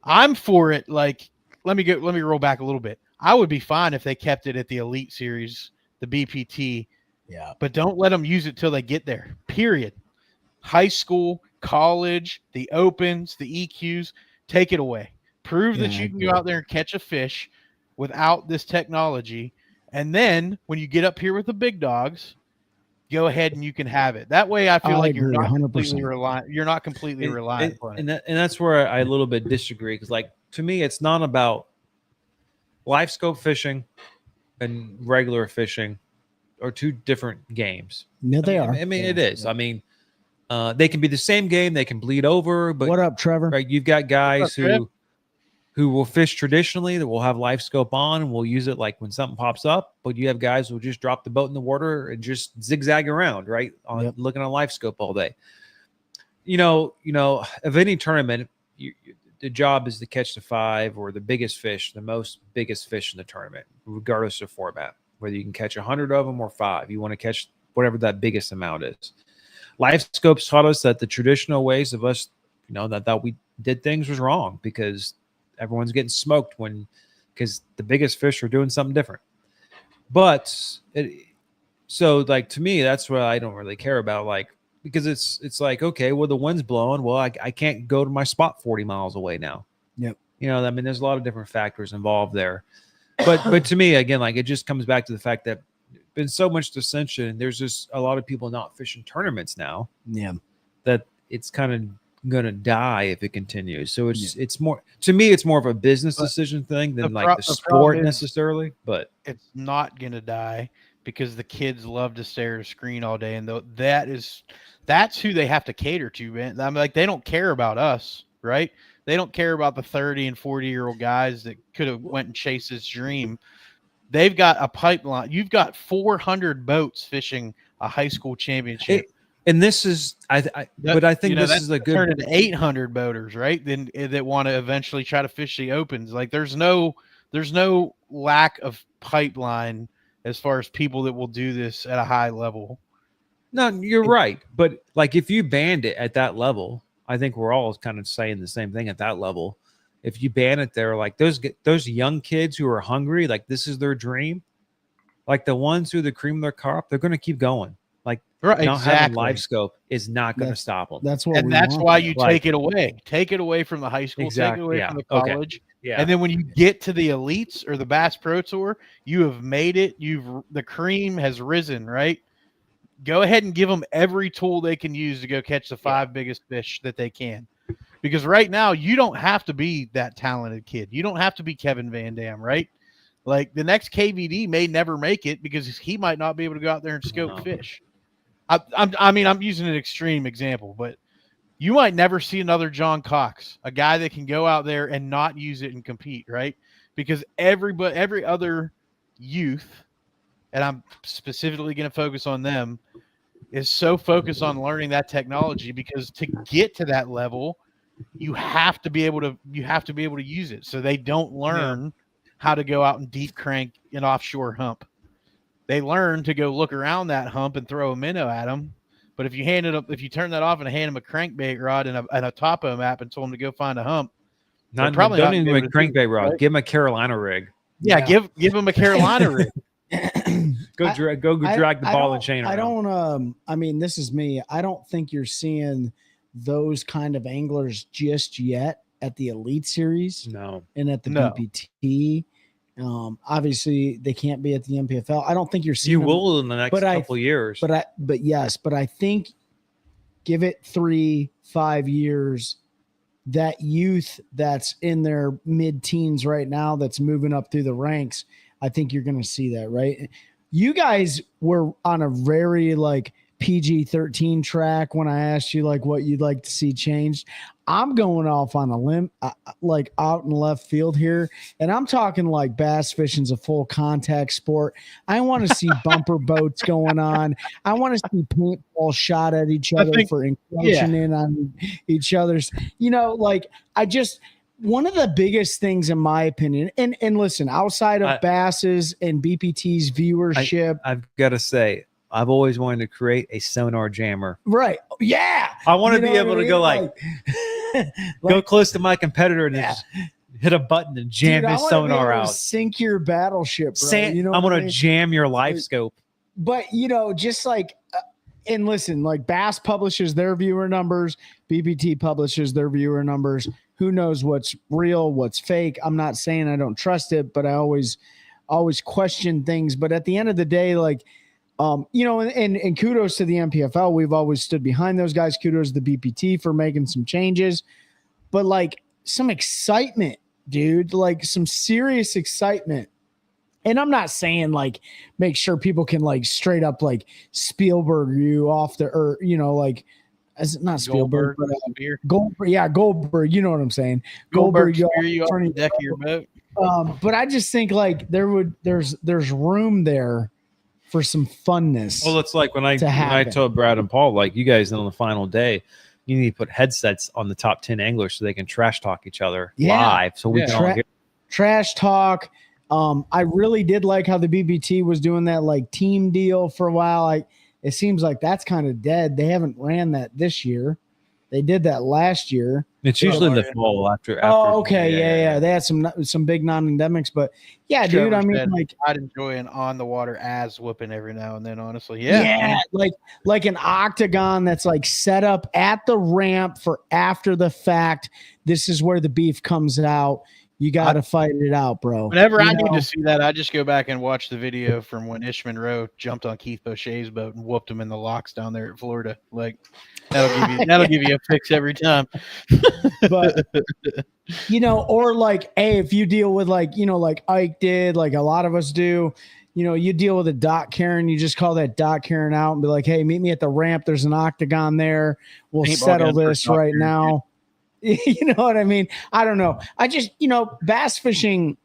I'm for it. Like, let me roll back a little bit. I would be fine if they kept it at the Elite Series, the BPT. Yeah. But don't let them use it till they get there. Period. High school, college, the opens, the EQs, take it away. Prove that you can go out there and catch a fish without this technology. And then when you get up here with the big dogs, go ahead and you can have it. That way I feel like you're not 100%. completely reliant. You're not completely reliant on it. And that's where I a little bit disagree, because like to me it's not about live scope fishing and regular fishing are two different games. No, they are. I mean, it is. I mean, they can be the same game. They can bleed over. But what up, Trevor? right, you've got guys who will fish traditionally that will have live scope on and will use it like when something pops up. But you have guys who will just drop the boat in the water and just zigzag around, right, on looking on live scope all day. You know, of any tournament, the job is to catch the 5 or the biggest fish, the biggest fish in the tournament, regardless of format. Whether you can catch 100 of them or 5, you want to catch whatever that biggest amount is. Live scopes taught us that the traditional ways of us, that we did things was wrong, because everyone's getting smoked because the biggest fish are doing something different. But so like to me, that's what I don't really care about. Like, because it's like, okay, well, the wind's blowing. Well, I can't go to my spot 40 miles away now. Yep. I mean, there's a lot of different factors involved there. But to me, again, like it just comes back to the fact that there's been so much dissension. There's just a lot of people not fishing tournaments now. Yeah. That it's kind of gonna die if it continues. So it's more, to me, it's more of a business decision thing than like the sport necessarily. But it's not gonna die because the kids love to stare at a screen all day, and that's who they have to cater to, man. I'm like, they don't care about us, right? They don't care about the 30 and 40-year-old guys that could have went and chased this dream. They've got a pipeline. You've got 400 boats fishing a high school championship. And this is, but I think this is a good turn into 800 boaters, right? Then that want to eventually try to fish the opens. Like there's no lack of pipeline as far as people that will do this at a high level. No, you're right. But like if you banned it at that level, I think we're all kind of saying the same thing at that level. If you ban it there, like those young kids who are hungry, like this is their dream, like the ones who are the cream of their crop, they're going to keep going. Like not having live scope is not going to stop them. That's what, and that's why you take it away. Take it away from the high school. Exactly. Take it away from the college. Okay. Yeah. And then when you get to the elites or the Bass Pro Tour, you have made it. The cream has risen, right? Go ahead and give them every tool they can use to go catch the 5 biggest fish that they can. Because right now, you don't have to be that talented kid. You don't have to be Kevin Van Dam, right? Like the next KVD may never make it because he might not be able to go out there and scope fish. I mean, I'm using an extreme example, but you might never see another John Cox, a guy that can go out there and not use it and compete, right? Because every other youth, and I'm specifically going to focus on them, is so focused on learning that technology, because to get to that level, you have to be able to use it. So they don't learn how to go out and deep crank an offshore hump. They learn to go look around that hump and throw a minnow at them. But if you turn that off and hand them a crankbait rod and a topo map and told them to go find a hump, don't even do a crankbait rod. Give them a Carolina rig. Yeah, give them a Carolina rig. Go drag the ball and chain around. I mean, this is me. I don't think you're seeing those kind of anglers just yet at the Elite Series. No. And at the BPT. Obviously they can't be at the MPFL. I don't think you're seeing you will in the next couple years. But I think give it 3-5 years. That youth that's in their mid-teens right now, that's moving up through the ranks, I think you're going to see that, right? You guys were on a very PG-13 track when I asked you like what you'd like to see changed. I'm going off on a limb, like out in left field here, and I'm talking like bass fishing's a full contact sport. I want to see bumper boats going on. I want to see paintball shot at each other for encroaching in on each other's. Like one of the biggest things in my opinion, and listen, outside of Bass's and BPT's viewership, I've got to say, I've always wanted to create a sonar jammer. Right. Yeah. I want to be able to go like go close to my competitor and just hit a button and jam his sonar out. Sink your battleship, bro. I'm going to jam your live scope. But, just like, and listen, like Bass publishes their viewer numbers, BPT publishes their viewer numbers. Who knows what's real, what's fake? I'm not saying I don't trust it, but I always question things. But at the end of the day, like, and kudos to the NPFL. We've always stood behind those guys. Kudos to the BPT for making some changes, but like some excitement, dude, like some serious excitement. And I'm not saying like make sure people can like straight up like Spielberg you off the earth, like as not Spielberg, but Goldberg. Yeah, Goldberg. You know what I'm saying? Goldberg you off the deck of your boat. But I just think like there's room there for some funness. Well, it's like when I told Brad and Paul, like, you guys on the final day, you need to put headsets on the top 10 anglers so they can trash talk each other live. So we can all hear. Trash talk. I really did like how the BBT was doing that like team deal for a while. It seems like that's kind of dead. They haven't ran that this year. They did that last year. It's usually the fall after. Oh, okay, yeah. They had some big non-endemics, but yeah, dude. I mean, like, I'd enjoy an on the water ass whooping every now and then. Honestly, like an octagon that's like set up at the ramp for after the fact. This is where the beef comes out. You got to fight it out, bro. Whenever I need to see that, I just go back and watch the video from when Ishman Rowe jumped on Keith Boucher's boat and whooped him in the locks down there at Florida. Like that'll give you a fix every time. But or like, hey, if you deal with like, like Ike did, like a lot of us do, you deal with a dock Karen, you just call that dock Karen out and be like, hey, meet me at the ramp. There's an octagon there. We'll settle this right now. You know what I mean? I don't know. I just, bass fishing,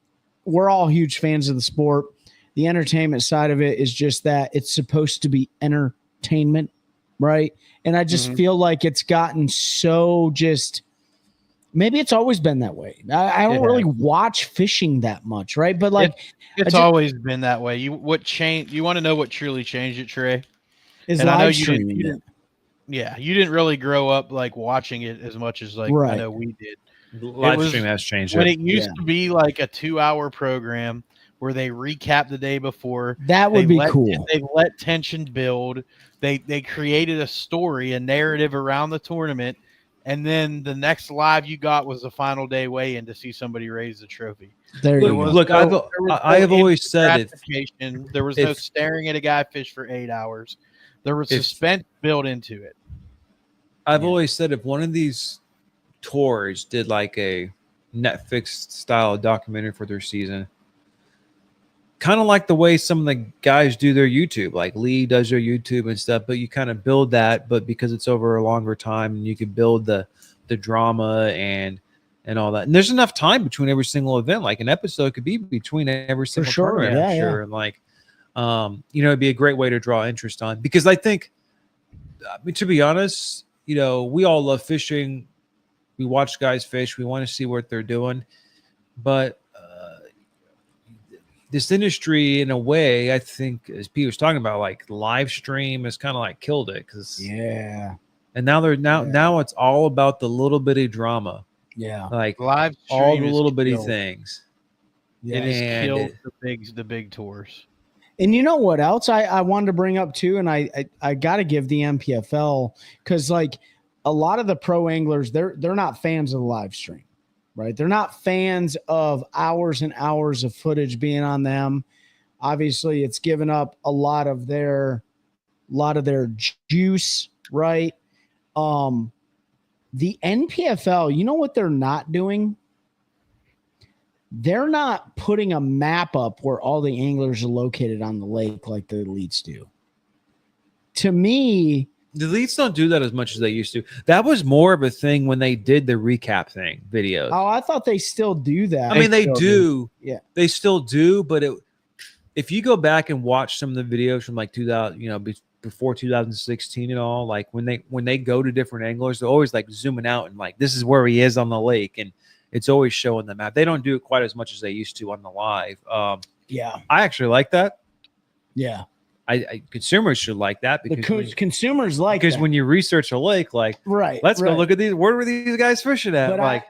we're all huge fans of the sport. The entertainment side of it is just that it's supposed to be entertainment, right? And I just feel like it's gotten so just, maybe it's always been that way. I don't really watch fishing that much, right? But like, it's always been that way. You want to know what truly changed it, Trey? Is live streaming. Yeah, you didn't really grow up like watching it as much as like I know we did. Live stream has changed. When it used to be like a 2-hour program where they recap the day before. That would be cool. They let tension build. They created a story, a narrative around the tournament, and then the next live you got was the final day weigh-in to see somebody raise the trophy. Look, I have always said it. There was no staring at a guy fish for 8 hours. There was suspense built into it. I've always said if one of these tours did like a Netflix style documentary for their season, kind of like the way some of the guys do their YouTube, like Lee does their YouTube and stuff, but you kind of build that, but because it's over a longer time and you can build the drama and all that. And there's enough time between every single event. Like an episode could be between every single tournament, I'm sure. And like, it'd be a great way to draw interest on, because I think, to be honest, we all love fishing. We watch guys fish. We want to see what they're doing. But this industry, in a way, I think, as Pete was talking about, like live stream has kind of like killed it. And now it's all about the little bitty drama. Yeah. Like live stream, all the little bitty things. Yeah. It has killed the big tours. And you know what else I wanted to bring up too, and I got to give the NPFL, because like a lot of the pro anglers, they're not fans of the live stream, right? They're not fans of hours and hours of footage being on them. Obviously, it's given up a lot of their juice, right? The NPFL, you know what they're not doing? They're not putting a map up where all the anglers are located on the lake like the elites do. to me, The leagues don't do that as much as they used to. That was more of a thing when they did the recap thing videos. oh, I thought they still do that. I mean, they still do. Yeah. They still do. But if you go back and watch some of the videos from like 2000, before 2016 and all, like when they go to different anglers, they're always like zooming out and like, this is where he is on the lake. And it's always showing the map. They don't do it quite as much as they used to on the live. Yeah. I actually like that. Yeah. I consumers should like that The because consumers like because that. when you research a lake, like right. let's go right. look at these. Where were these guys fishing at? But like,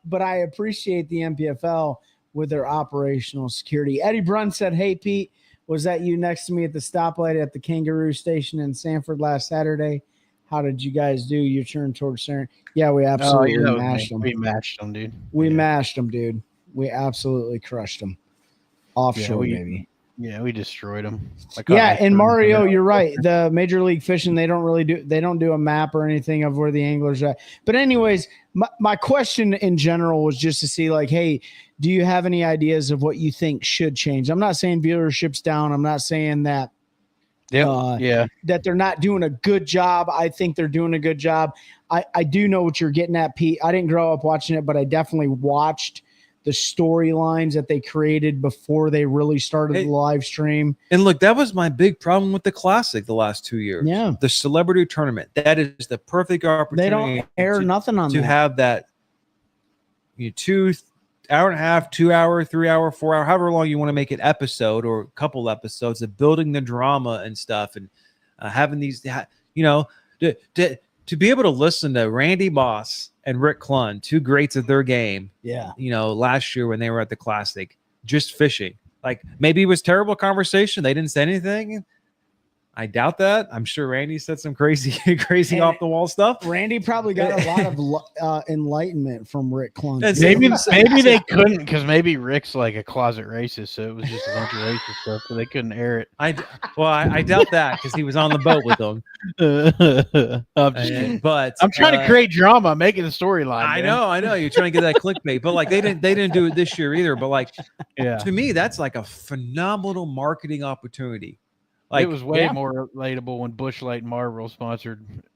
but I appreciate the MPFL with their operational security. Eddie Brunn said, "Hey Pete, was that you next to me at the stoplight at the Kangaroo Station in Sanford last Saturday? How did you guys do? Your turn towards Cern." Yeah, we absolutely mashed them. We matched them, dude. We mashed them, dude. We absolutely crushed them. Offshore, baby. Yeah, we destroyed them. Yeah, and Mario, you're right. The Major League Fishing, they don't do a map or anything of where the anglers are at. But anyways, my question in general was just to see, like, hey, do you have any ideas of what you think should change? I'm not saying viewership's down. I'm not saying that that they're not doing a good job. I think they're doing a good job. I do know what you're getting at, Pete. I didn't grow up watching it, but I definitely watched the storylines that they created before they really started the live stream. and look, that was my big problem with the Classic the last 2 years. Yeah. The celebrity tournament. That is the perfect opportunity. They don't air nothing on to that. have that 2 hour and a half, 2 hour, 3 hour, 4 hour, however long you want to make it episode or a couple episodes of building the drama and stuff and having these, to be able to listen to Randy Moss and Rick Clunn, two greats of their game. Yeah. Last year when they were at the Classic, just fishing. Like maybe it was terrible conversation. They didn't say anything. I doubt that. I'm sure Randy said some crazy off the wall stuff. Randy probably got a lot of enlightenment from Rick Clunn. Maybe they couldn't because maybe Rick's like a closet racist, so it was just a bunch of racist stuff, so they couldn't air it. I doubt that because he was on the boat with them. I'm just kidding. But I'm trying to create drama, making a storyline. I know. You're trying to get that clickbait, but like they didn't do it this year either. But like, to me, that's like a phenomenal marketing opportunity. Like, it was way more relatable when Busch Light and Marlboro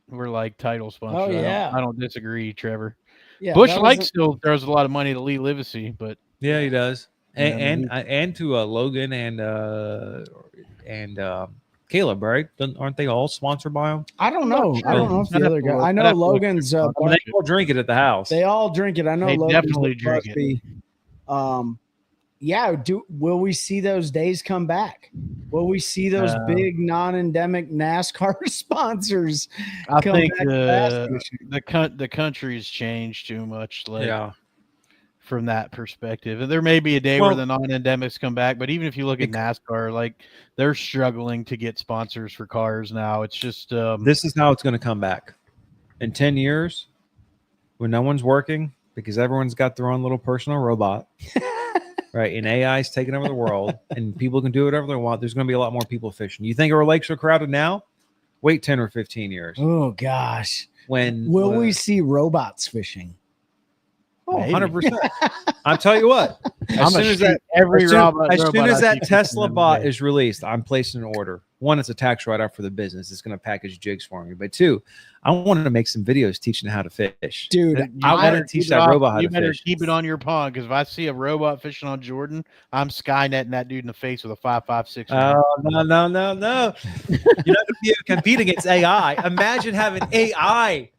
were like title sponsors. Oh, yeah. I don't disagree, Trevor. Yeah, Busch Light still throws a lot of money to Lee Livesey, but yeah, he does, and to Logan and Caleb, right? Aren't they all sponsored by him? I don't know. I don't know if the other guy. I know Logan's. They all drink it at the house. They all drink it. I know. They Logan's definitely drink it. Yeah. Will we see those days come back? Will we see those big non-endemic NASCAR sponsors? I come think back the country's changed too much. From that perspective, and there may be a day where the non-endemics come back. But even if you look at NASCAR, like they're struggling to get sponsors for cars now. It's just this is how it's going to come back in 10 years when no one's working because everyone's got their own little personal robot. Right, and AI is taking over the world, and people can do whatever they want. There's going to be a lot more people fishing. You think our lakes are crowded now? Wait 10 or 15 years. Oh gosh, when will we see robots fishing? Oh, 100%. I'll tell you what. As soon as that Tesla bot is released, I'm placing an order. One, it's a tax write-off for the business. It's going to package jigs for me. But two, I wanted to make some videos teaching how to fish. Dude, I want to teach that robot how to fish. You better keep it on your pond because if I see a robot fishing on Jordan, I'm Skynetting that dude in the face with a 5.56. Oh, no. You're not going to be able to compete against AI. Imagine having AI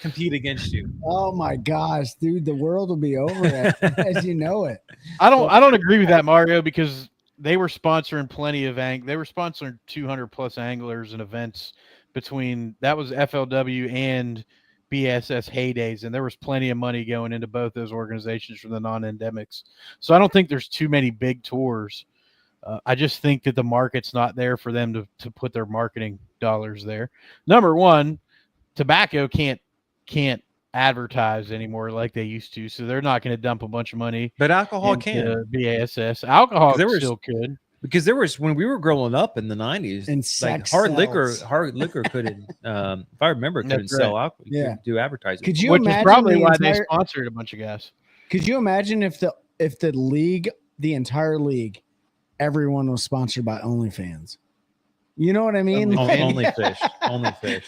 compete against you. Oh my gosh, dude, the world will be over as you know it. I don't agree with that, Mario, because they were sponsoring plenty of they were sponsoring 200 plus anglers and events between that was FLW and BSS heydays, and there was plenty of money going into both those organizations from the non-endemics. So I don't think there's too many big tours. I just think that the market's not there for them to put their marketing dollars there. Number one, tobacco can't advertise anymore like they used to, so they're not going to dump a bunch of money. But alcohol can. BASS alcohol still could, because there was when we were growing up in the 90s, and like hard liquor couldn't. If I remember, couldn't sell alcohol. You couldn't do advertising. Could you which imagine is probably why they sponsored a bunch of guys. Could you imagine if the league, the entire league, everyone was sponsored by OnlyFans? You know what I mean? Like- Only fish. Only fish.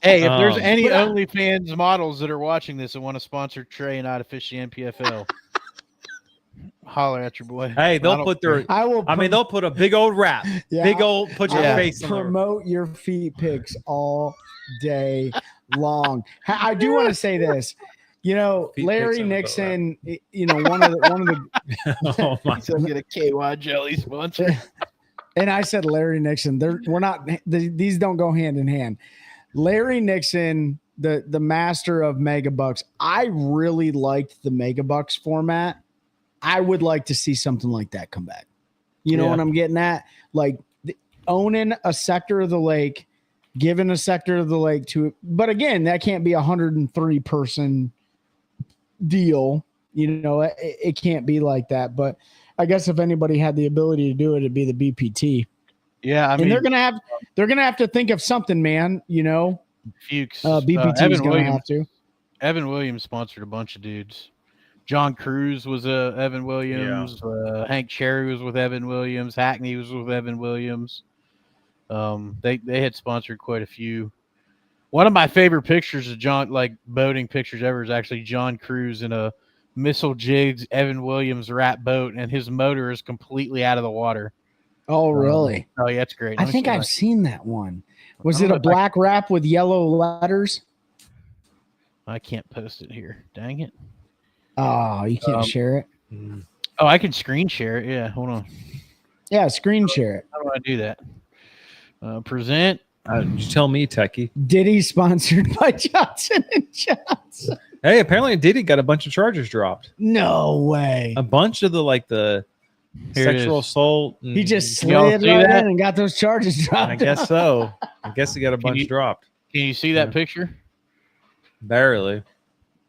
Hey, if there's Um, any but I- OnlyFans models that are watching this and want to sponsor Trey and I to fish the NPFL, holler at your boy. Hey, I they'll don't put their. care. I mean, they'll put a big old wrap. Yeah, Big old. Put your Yeah. face on the. promote your feet pics all day long. I do want to say this. You know, Feet pics Larry on the boat Nixon. You know, one of the. Oh my. So get a KY jelly sponsor. And I said Larry Nixon. We're not. These don't go hand in hand. Larry Nixon, the master of megabucks. I really liked the megabucks format. I would like to see something like that come back. You know Yeah. what I'm getting at? Like owning a sector of the lake, giving a sector of the lake to. But again, that can't be a 103 person deal. You know, it can't be like that. But I guess if anybody had the ability to do it, it'd be the BPT. Yeah, I mean, And they're gonna have to think of something, man. You know, Fuchs. BPT is Evan gonna Williams. have to. Evan Williams sponsored a bunch of dudes. John Cruz was Evan Williams. Hank Cherry was with Evan Williams. Hackney was with Evan Williams. They had sponsored quite a few. One of my favorite pictures of John, like boating pictures ever, is actually John Cruz in a Missile Jigs Evan Williams wrap boat, and his motor is completely out of the water. Oh, really? Oh yeah, it's great. I Let me think see if I've seen that one. Was I it don't a know if I- black wrap with yellow letters? I can't post it here. Dang it. Oh, you can't share it. Oh, I can screen share it. Yeah, hold on. Yeah, screen share it. How do I do that? Present. You tell me, Techie. Diddy sponsored by Johnson and Johnson. Hey, apparently Diddy got a bunch of charges dropped. No way. A bunch of the Here it sexual is. assault. He just Y'all slid see right that? in and got those charges dropped. I guess so. I guess he got a bunch you- dropped. Can you see that Yeah. picture? Barely.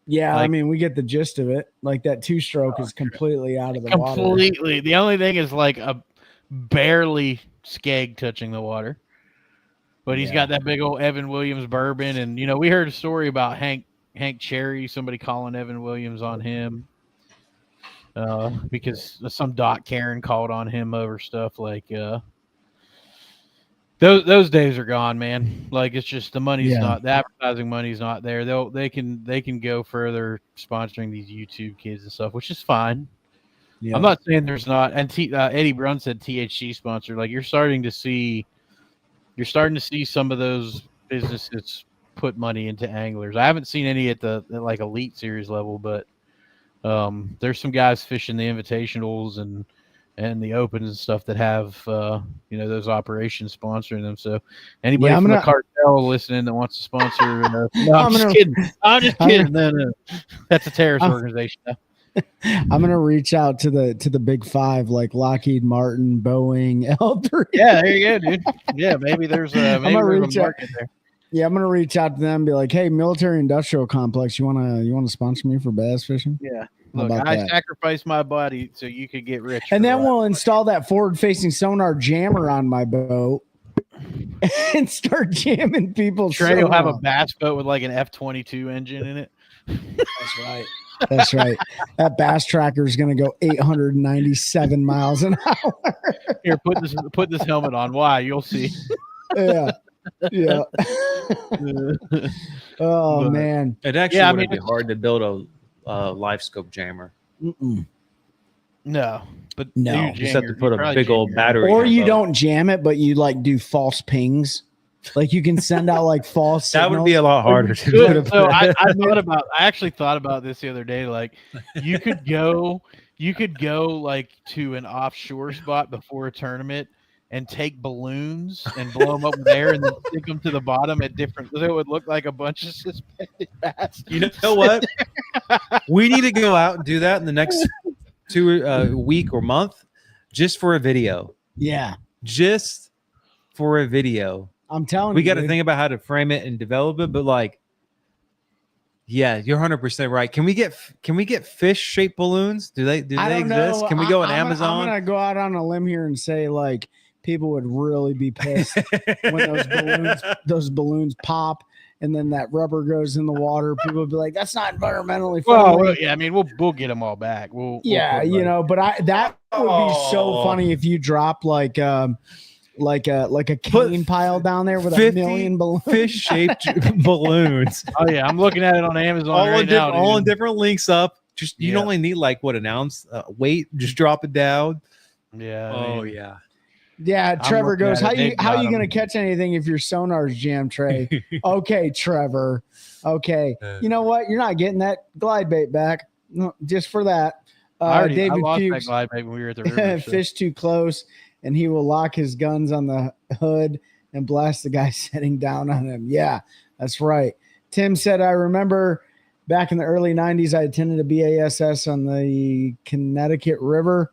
Yeah, I Like- mean, we get the gist of it. Like that two-stroke is completely out of the water. Completely. The only thing is like a barely skeg touching the water. But he's got that big old Evan Williams bourbon, and you know we heard a story about Hank Cherry, somebody calling Evan Williams on him because some Doc Karen called on him over stuff like those days are gone, man. Like it's just the money's Yeah. not, the advertising money's not there. They can go further sponsoring these YouTube kids and stuff, which is fine. Yeah. I'm not saying there's not. And Eddie Brun said THC sponsored. Like you're starting to see some of those businesses put money into anglers. I haven't seen any at the like elite series level, but there's some guys fishing the invitationals and the opens and stuff that have those operations sponsoring them. So anybody Yeah, I'm from the gonna- cartel listening that wants to sponsor, no, I'm I'm just gonna- kidding. I'm just I'm kidding. No, that's a terrorist I'm- organization. No. I'm gonna reach out to the big five like Lockheed Martin, Boeing, L3. Yeah, there you go, dude. Yeah, maybe there's a gonna reach out- market there. Yeah, I'm gonna reach out to them and be like, hey, military industrial complex, you wanna sponsor me for bass fishing? Yeah. How Look, about I that? sacrificed my body so you could get rich. And for then life. we'll install that forward facing sonar jammer on my boat and start jamming people's Trey will have a sonar. bass boat with like an F-22 engine in it. That's right. That's right. That bass tracker is going to go 897 miles an hour. Here, put this helmet on. Why? You'll see. Yeah. Yeah. Oh, But- man. It actually Yeah, I wouldn't mean, be hard to build a live scope jammer. Mm-mm. No, but No. you You You just have to put a big old battery. Or in you the boat. don't jam it, but you like do false pings. Like you can send out like false That would signals. be a lot harder to Good. do. So I actually thought about this the other day. Like you could go like to an offshore spot before a tournament and take balloons and blow them up with air and then stick them to the bottom at different. So it would look like a bunch of suspended bats. You know what? We need to go out and do that in the next week or month, just for a video. Yeah. Just for a video. I'm telling We you. got to dude. think about how to frame it and develop it, but like, yeah, you're 100% right. Can we get fish shaped balloons? Do they I don't exist? know. Can we go on I'm Amazon? I'm gonna go out on a limb here and say like people would really be pissed when those balloons pop and then that rubber goes in the water. People would be like, "That's not environmentally friendly." Well, yeah, I mean, we'll get them all back. We'll Yeah, put, you like- know, but that would be so Oh. funny if you drop like like a cane pile down there with 50 a million balloons. fish-shaped balloons. Oh yeah, I'm looking at it on Amazon all right now. all in dude. different links up. Just you Yeah. only need like what, an ounce weight. Just drop it down. Yeah. Oh man. yeah. Yeah, Trevor looking goes, at it. They've how got you 'em. gonna catch anything if your sonar's jammed, Trey? Okay, Trevor. Okay. You know what? You're not getting that glide bait back. No, just for that. I David lost that Pukes, glide bait when we were at the river. So. fish too close, and he will lock his guns on the hood and blast the guy sitting down on him. Yeah, that's right. Tim said, I remember back in the early 90s, I attended a BASS on the Connecticut River.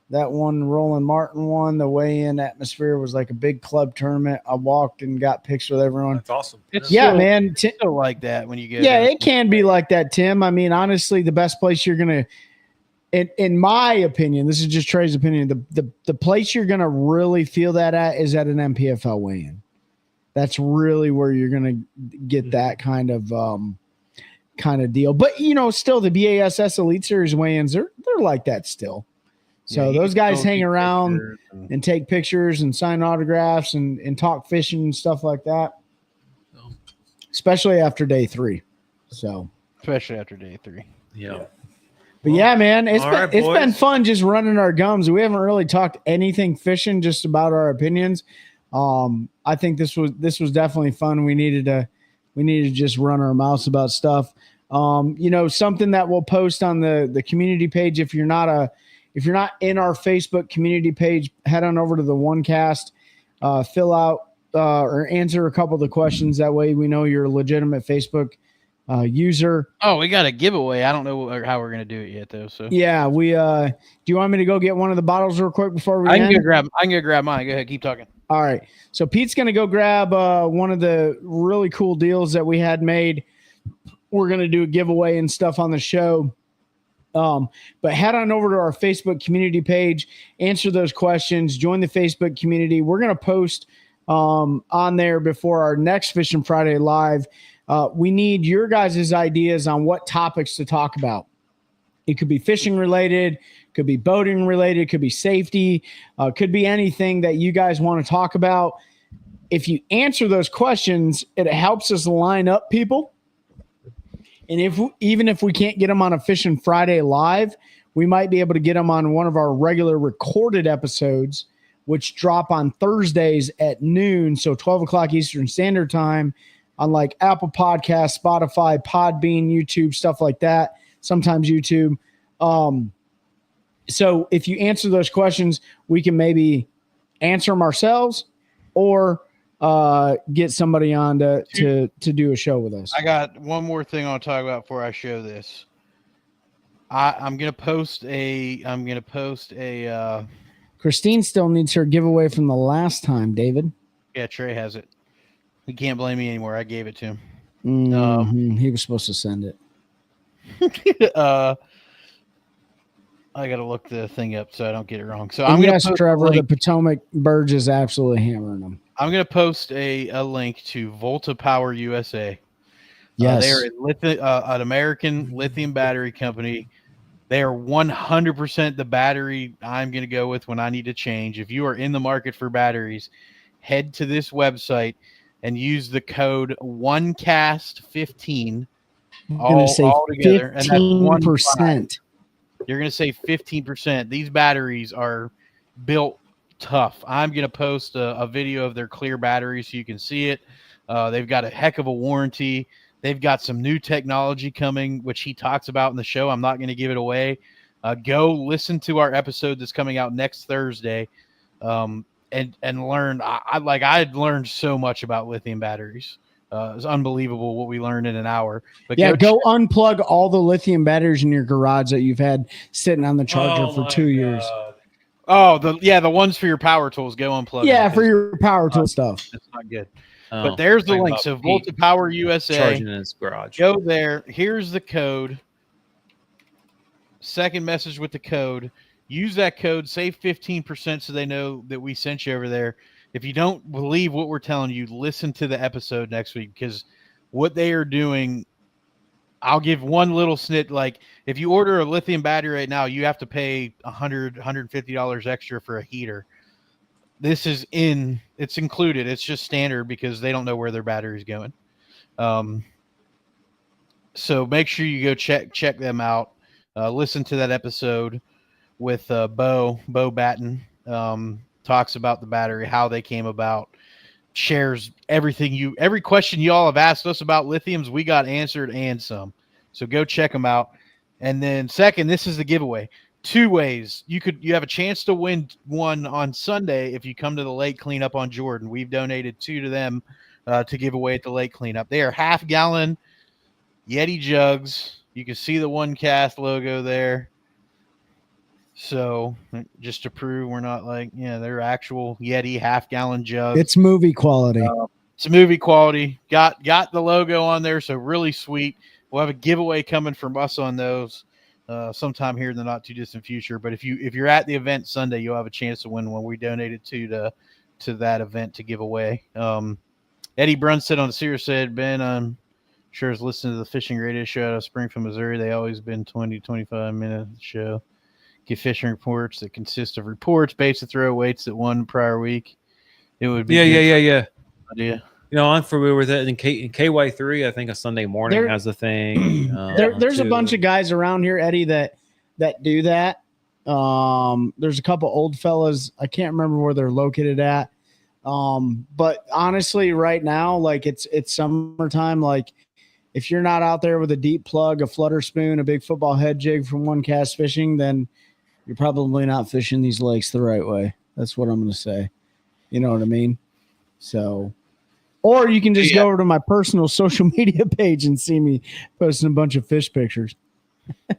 That one, Roland Martin won. The weigh-in atmosphere was like a big club tournament. I walked and got pictures with everyone. That's awesome. It's Yeah, still- man. it's still like that when you get. Yeah, it can be like that, Tim. I mean, honestly, the best place you're gonna, in my opinion, this is just Trey's opinion. The place you're gonna really feel that at is at an MPFL weigh-in. That's really where you're gonna get that kind of deal. But still, the BASS Elite Series weigh-ins, they're like that still. So Yeah, you those can guys still hang keep around pictures and- and take pictures and sign autographs and talk fishing and stuff like that. Especially after day 3. So, especially after day 3. Yeah. but yeah, man, it's all been, right, it's been boys. fun just running our gums. We haven't really talked anything fishing, just about our opinions. I think this was definitely fun. We needed to just run our mouths about stuff. Something that we'll post on the community page. If you're not in our Facebook community page, head on over to the OneCast, fill out or answer a couple of the questions. That way we know you're a legitimate Facebook user. Oh, we got a giveaway. I don't know how we're gonna do it yet, though. So Yeah, we do you want me to go get one of the bottles real quick before we I can end? go grab mine. Go ahead, keep talking. All right. So Pete's going to go grab one of the really cool deals that we had made. We're going to do a giveaway and stuff on the show. But head on over to our Facebook community page, answer those questions, join the Facebook community. We're going to post on there before our next Fishing Friday Live. We need your guys' ideas on what topics to talk about. It could be fishing related, could be boating related, could be safety, could be anything that you guys want to talk about. If you answer those questions, it helps us line up people. And even if we can't get them on a Fishing Friday Live, we might be able to get them on one of our regular recorded episodes, which drop on Thursdays at noon, so 12 o'clock Eastern Standard Time, on like Apple Podcasts, Spotify, Podbean, YouTube, stuff like that. Sometimes YouTube. So if you answer those questions, we can maybe answer them ourselves or get somebody on to do a show with us. I got one more thing I want to talk about before I show this. I'm gonna post a. Christine still needs her giveaway from the last time, David. Yeah, Trey has it. He can't blame me anymore. I gave it to him. He was supposed to send it. I gotta look the thing up so I don't get it wrong. So And I'm gonna yes, post a Trevor, the link. Potomac Burge is absolutely hammering them. I'm gonna post a link to Volta Power USA. Yes. They're an American lithium battery company. They are 100% the battery I'm going to go with when I need to change. If you are in the market for batteries, head to this website and use the code OneCast15 I'm going to say all together. And that's 15%. You're going to save 15%. These batteries are built tough. I'm going to post a video of their clear batteries so you can see it. They've got a heck of a warranty. They've got some new technology coming, which he talks about in the show. I'm not going to give it away. Go listen to our episode that's coming out next Thursday, and learn. I learned so much about lithium batteries. It's unbelievable what we learned in an hour. But Yeah, go unplug all the lithium batteries in your garage that you've had sitting on the charger for 2 years. Oh, the ones for your power tools. Go unplug. Yeah, them, for your power tool stuff. That's not good. Oh, But there's the talking link. about So Pete Volta Power USA. charging in his garage. Go there. Here's the code. Second message with the code. Use that code. Save 15% so they know that we sent you over there. If you don't believe what we're telling you, listen to the episode next week, because what they are doing, I'll give one little snit. Like, if you order a lithium battery right now, you have to pay $100, $150 extra for a heater. this is it's included. It's just standard because they don't know where their battery's going. So make sure you go check them out. Listen to that episode with Bo Batten. Talks about the battery, how they came about, shares every question you all have asked us about lithiums, we got answered and some. So go check them out. And then second, this is the giveaway. 2 ways. You have a chance to win one on Sunday if you come to the lake cleanup on Jordan. We've donated 2 to them to give away at the lake cleanup. They are half-gallon Yeti jugs. You can see the OneCast logo there. So just to prove we're not they're actual Yeti half-gallon jugs. It's movie quality. It's movie quality. Got the logo on there, so really sweet. We'll have a giveaway coming from us on those sometime here in the not too distant future. But if you're at the event Sunday, you'll have a chance to win one. We donated 2 to that event to give away. Eddie Brunstead on the Sirius said, Ben, I'm sure is listening to the fishing radio show out of Springfield, Missouri. They always been 20-25 minute show. Get fishing reports that consist of reports, baits to throw, weights that won prior week. It would be Yeah. idea. I'm familiar with it. And KY3, I think a Sunday morning has a thing. There's a bunch of guys around here, Eddie, that do that. There's a couple old fellas. I can't remember where they're located at. But honestly, right now, it's summertime. If you're not out there with a deep plug, a flutter spoon, a big football head jig from OneCast Fishing, then you're probably not fishing these lakes the right way. That's what I'm going to say. You know what I mean? So, or you can just go over to my personal social media page and see me posting a bunch of fish pictures.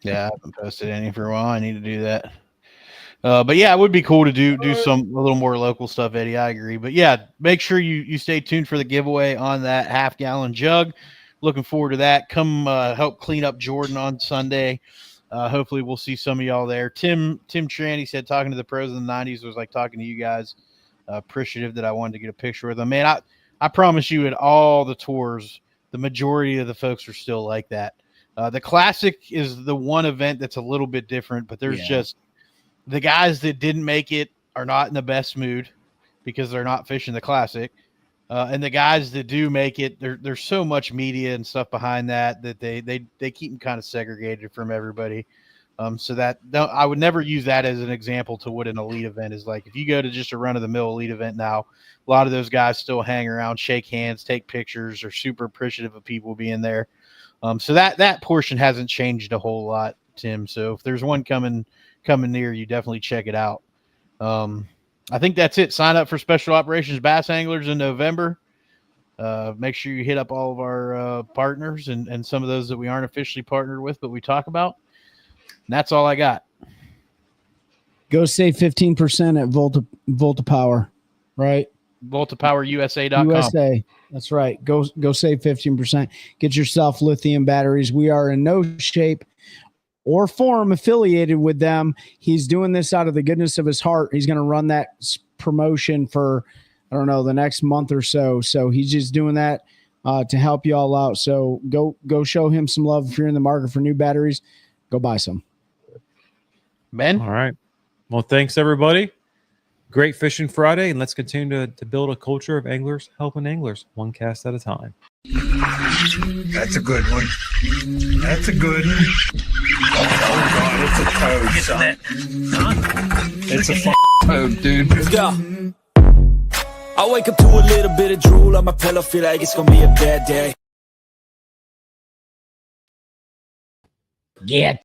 Yeah, I haven't posted any for a while. I need to do that. But yeah, it would be cool to do a little more local stuff, Eddie. I agree. But yeah, make sure you stay tuned for the giveaway on that half-gallon jug. Looking forward to that. Come help clean up Jordan on Sunday. Hopefully we'll see some of y'all there. Tim Tran, he said talking to the pros in the 90s was like talking to you guys. Appreciative that I wanted to get a picture with them. Man, I promise you at all the tours, the majority of the folks are still like that. The Classic is the one event that's a little bit different, but there's just the guys that didn't make it are not in the best mood because they're not fishing the Classic. And the guys that do make it, there's so much media and stuff behind that they keep them kind of segregated from everybody. So that I would never use that as an example to what an elite event is like. If you go to just a run-of-the-mill elite event now, a lot of those guys still hang around, shake hands, take pictures, are super appreciative of people being there. So that portion hasn't changed a whole lot, Tim. So if there's one coming near you, definitely check it out. I think that's it. Sign up for Special Operations Bass Anglers in November. Make sure you hit up all of our partners and some of those that we aren't officially partnered with, but we talk about. And that's all I got. Go save 15% at Volta Power, right? VoltaPowerUSA.com. USA. That's right. Go save 15%. Get yourself lithium batteries. We are in no shape or form affiliated with them. He's doing this out of the goodness of his heart. He's going to run that promotion for, I don't know, the next month or so. So he's just doing that to help you all out. So go show him some love. If you're in the market for new batteries, go buy some. Ben? All right. Well, thanks, everybody. Great Fishing Friday, and let's continue to build a culture of anglers helping anglers, one cast at a time. That's a good one. That's a good one. Oh, God, it's a toad, son. It's a toad, dude. Let's go. I wake up to a little bit of drool on my pillow, feel like it's gonna be a bad day. Get